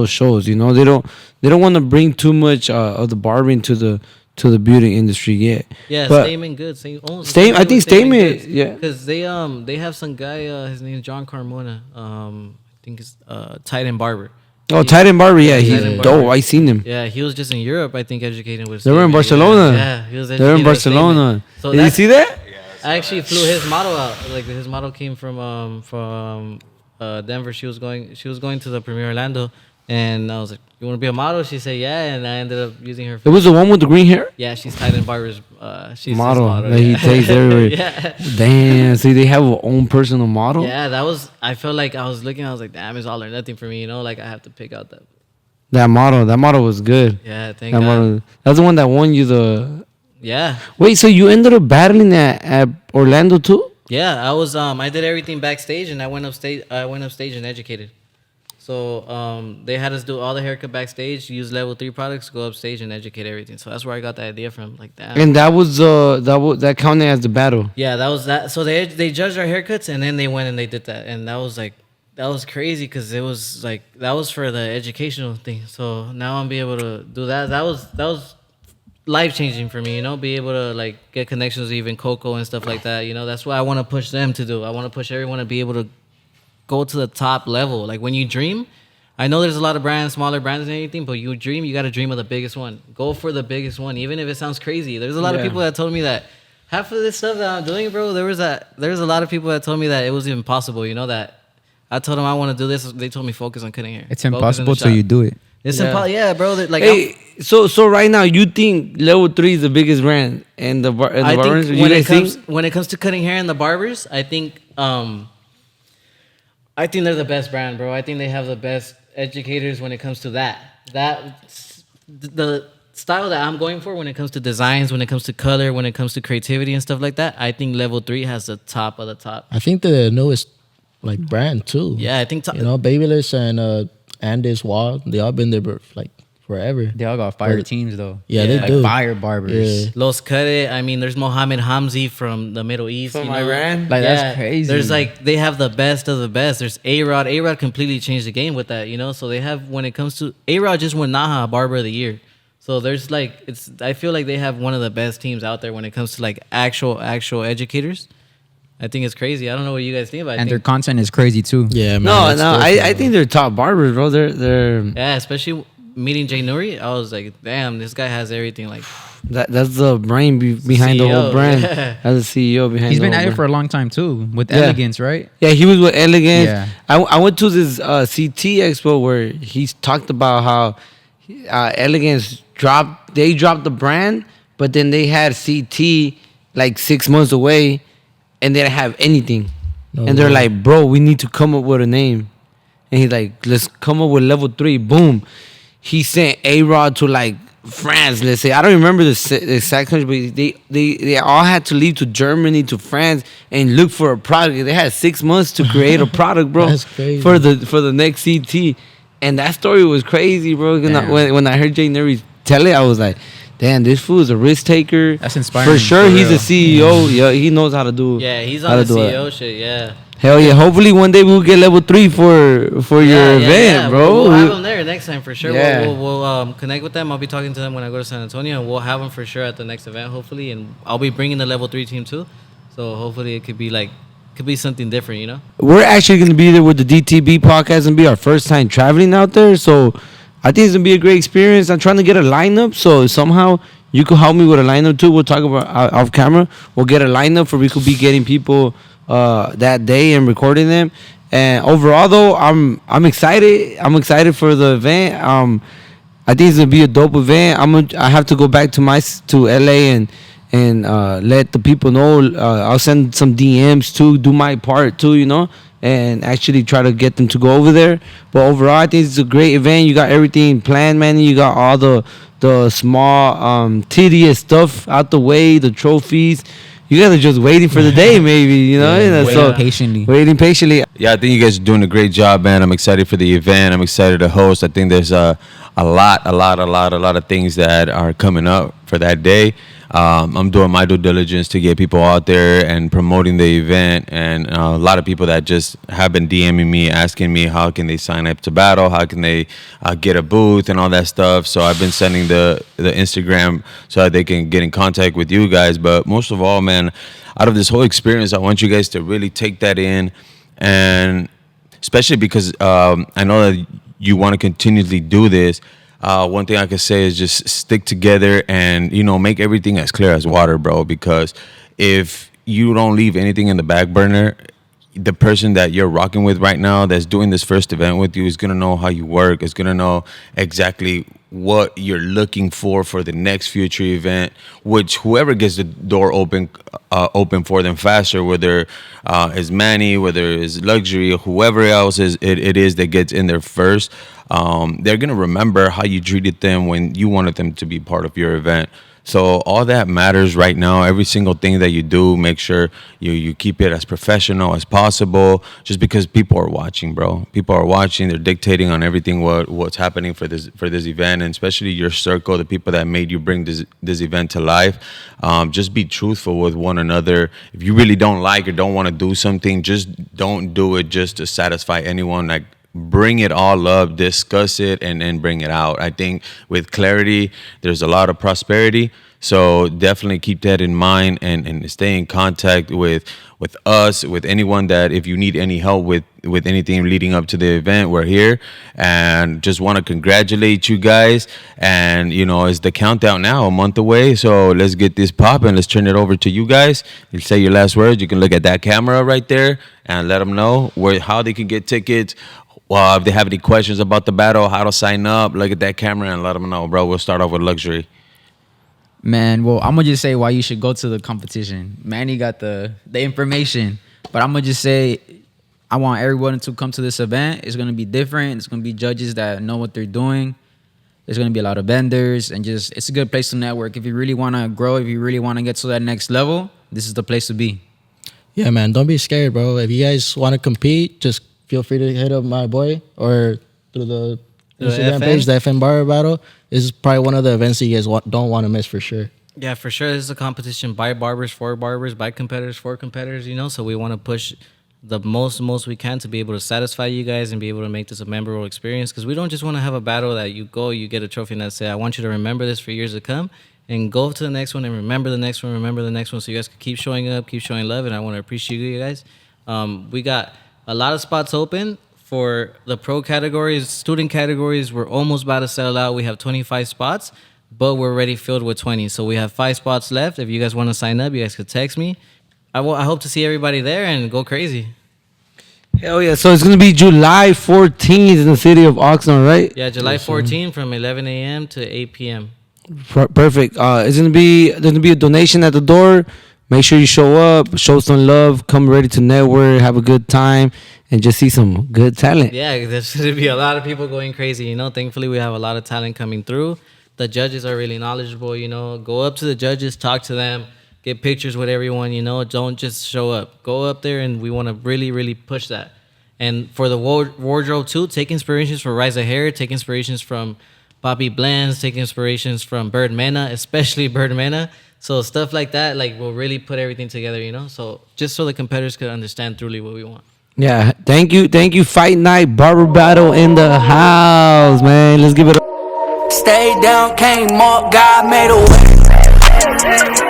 shows. You know, they don't want to bring too much of the barbering to the beauty industry yet. Yeah, But Stamen Goods. I think Stamen, yeah. Because they have some guy. His name is John Carmona. I think it's Titan Barber. Oh, Titan Barber, yeah, he's Titan dope. Barber. I seen him. Yeah, he was just in Europe. I think educating with. They were in Stamen. Barcelona. Yeah, he was. They were in educating with Stamen. Barcelona. So Did you see that? I actually flew his model out. Like his model came from Denver. She was going to the Premier Orlando, and I was like, "You want to be a model?" She said, "Yeah," and I ended up using her. It was the one with the green hair. Yeah, she's Titan Barber's. She's his Model that yeah. he takes everywhere. Yeah. Damn. See, they have their own personal model. Yeah, that was. I felt like I was looking. I was like, "Damn, it's all or nothing for me." You know, like I have to pick out that. That model was good. Yeah, thank That God. model. That's the one that won you the. Yeah. Wait, so you ended up battling at Orlando too? Yeah, I was I did everything backstage and I went up stage and educated. So they had us do all the haircut backstage, use level 3 products, go upstage and educate everything. So that's where I got the idea from. Like that. And that counted as the battle. Yeah, that was that. So they judged our haircuts and then they went and they did that, and that was crazy because it was like that was for the educational thing. So now I'm be able to do that. That was life changing for me, you know, be able to like get connections with even Coco and stuff like that. You know, that's what I want to push them to do. I want to push everyone to be able to go to the top level. Like when you dream, I know there's a lot of brands, smaller brands and anything, but you dream, you got to dream of the biggest one. Go for the biggest one, even if it sounds crazy. There's a lot of people that told me that half of this stuff that I'm doing, bro, there's a lot of people that told me that it was impossible, you know, that I told them I want to do this. They told me focus on cutting hair. It's impossible till you do it. It's impossible. Yeah, bro. Like, hey, so right now you think level 3 is the biggest brand and the barbers? When it comes to cutting hair and the barbers, I think they're the best brand, bro. I think they have the best educators when it comes to that. The style that I'm going for when it comes to designs, when it comes to color, when it comes to creativity and stuff like that, I think level 3 has the top of the top. I think the newest like brand too. Yeah, I think you know, Babyliss and Andes Wall, they all been there like forever. They all got fire teams though. Yeah, they like do. Fire barbers. Yeah. Los Cudde. I mean, there's Mohammed Hamzi from the Middle East. From you know? Iran? Like, that's crazy. There's like, they have the best of the best. There's A-Rod. A-Rod completely changed the game with that, you know? So they have, when it comes to, A-Rod just won Naha Barber of the Year. So there's like, I feel like they have one of the best teams out there when it comes to like actual educators. I think it's crazy. I don't know what you guys think about it. And their content is crazy too. Yeah, man. I think they're top barbers, bro. They're yeah, especially meeting Jay Nuri, I was like, damn, this guy has everything. Like that's the brain behind the whole brand. Yeah. That's the CEO behind. He's been the at whole it for a long time too with Elegance, right? Yeah, he was with Elegance. Yeah. I went to this CT expo where he talked about how Elegance dropped the brand, but then they had CT like 6 months away, and they didn't have anything. And they're like, bro, we need to come up with a name. And he's like, let's come up with level 3. Boom. He sent A-Rod to like France, let's say. I don't remember the exact country, but they all had to leave to Germany, to France, and look for a product. They had 6 months to create a product, bro. That's crazy. For the next CT. And that story was crazy, bro. When I heard Jay Nuri tell it, I was like, damn, this fool is a risk taker. That's inspiring. For sure, For he's real. a CEO. Yeah, he knows how to do. yeah, he's on the CEO shit. Yeah. Hell yeah! Hopefully one day we'll get level 3 for your event, bro. We'll have them there next time for sure. Yeah. We'll connect with them. I'll be talking to them when I go to San Antonio, and we'll have them for sure at the next event, hopefully. And I'll be bringing the level 3 team too. So hopefully it could be something different, you know. We're actually gonna be there with the DTB podcast and be our first time traveling out there. So I think it's gonna be a great experience. I'm trying to get a lineup, so somehow you could help me with a lineup too. We'll talk about off camera. We'll get a lineup for we could be getting people that day and recording them. And overall though, I'm excited. I'm excited for the event. I think it's gonna be a dope event. I have to go back to LA and let the people know. I'll send some DMs too, do my part too, you know, and actually try to get them to go over there. But overall, I think it's a great event. You got everything planned, man. You got all the small tedious stuff out the way, the trophies. You guys are just waiting for the day, maybe, you know. Waiting patiently. Yeah, I think you guys are doing a great job, man. I'm excited for the event. I'm excited to host. I think there's a lot of things that are coming up for that day. I'm doing my due diligence to get people out there and promoting the event, and a lot of people that just have been DMing me, asking me how can they sign up to battle, how can they get a booth and all that stuff. So I've been sending the Instagram so that they can get in contact with you guys. But most of all, man, out of this whole experience, I want you guys to really take that in, and especially because I know that you want to continuously do this. One thing I can say is just stick together and, you know, make everything as clear as water, bro. Because if you don't leave anything in the back burner, the person that you're rocking with right now that's doing this first event with you is going to know how you work, is going to know exactly what you're looking for the next future event, which whoever gets the door open for them faster, whether it's Manny, whether it's Luxury, or whoever else it is that gets in there first, they're going to remember how you treated them when you wanted them to be part of your event. So all that matters right now. Every single thing that you do, make sure you keep it as professional as possible. Just because people are watching, bro. People are watching. They're dictating on everything what's happening for this event, and especially your circle, the people that made you bring this event to life. Just be truthful with one another. If you really don't like or don't want to do something, just don't do it just to satisfy anyone. Like, bring it all up, discuss it, and then bring it out. I think with clarity, there's a lot of prosperity. So definitely keep that in mind, and stay in contact with us, with anyone that if you need any help with anything leading up to the event, we're here. And just want to congratulate you guys. And, you know, it's the countdown now, a month away. So let's get this popping. Let's turn it over to you guys. You say your last words. You can look at that camera right there and let them know how they can get tickets. Well, if they have any questions about the battle, how to sign up, look at that camera and let them know, bro. We'll start off with Luxury. Man, well, I'm gonna just say why you should go to the competition. Manny got the information, but I'm gonna just say I want everyone to come to this event. It's gonna be different. It's gonna be judges that know what they're doing. There's gonna be a lot of vendors, and just it's a good place to network. If you really wanna grow, if you really wanna get to that next level, this is the place to be. Yeah, man, don't be scared, bro. If you guys want to compete, just feel free to hit up my boy or through the Instagram page, the FN Barber Battle. This is probably one of the events that you guys don't want to miss for sure. Yeah, for sure. This is a competition by barbers, for barbers, by competitors, for competitors, you know. So we want to push the most we can to be able to satisfy you guys and be able to make this a memorable experience. Because we don't just want to have a battle that you go, you get a trophy, and that's it. I want you to remember this for years to come and go to the next one and remember the next one, remember the next one, so you guys can keep showing up, keep showing love. And I want to appreciate you guys. We got a lot of spots open. For the pro categories, student categories, we're almost about to sell out. We have 25 spots, but we're already filled with 20. So we have 5 spots left. If you guys want to sign up, you guys could text me. I hope to see everybody there and go crazy. Hell yeah. So it's going to be July 14th in the city of Oxnard, right? Yeah, July 14th from 11 a.m. to 8 p.m. Perfect. There's going to be a donation at the door. Make sure you show up, show some love, come ready to network, have a good time, and just see some good talent. Yeah, there's going to be a lot of people going crazy. You know, thankfully we have a lot of talent coming through. The judges are really knowledgeable. You know, go up to the judges, talk to them, get pictures with everyone. You know, don't just show up. Go up there, and we want to really, really push that. And for the wardrobe too, take inspirations from Riza Hair, take inspirations from Bobby Blends, take inspirations from Bird Mena, especially Bird Mena. So stuff like that, like, will really put everything together, you know? So just so the competitors could understand truly what we want. Yeah, thank you. Fight Night Barber Battle in the house, man. Let's give it up. Stay down, came up, God made a way.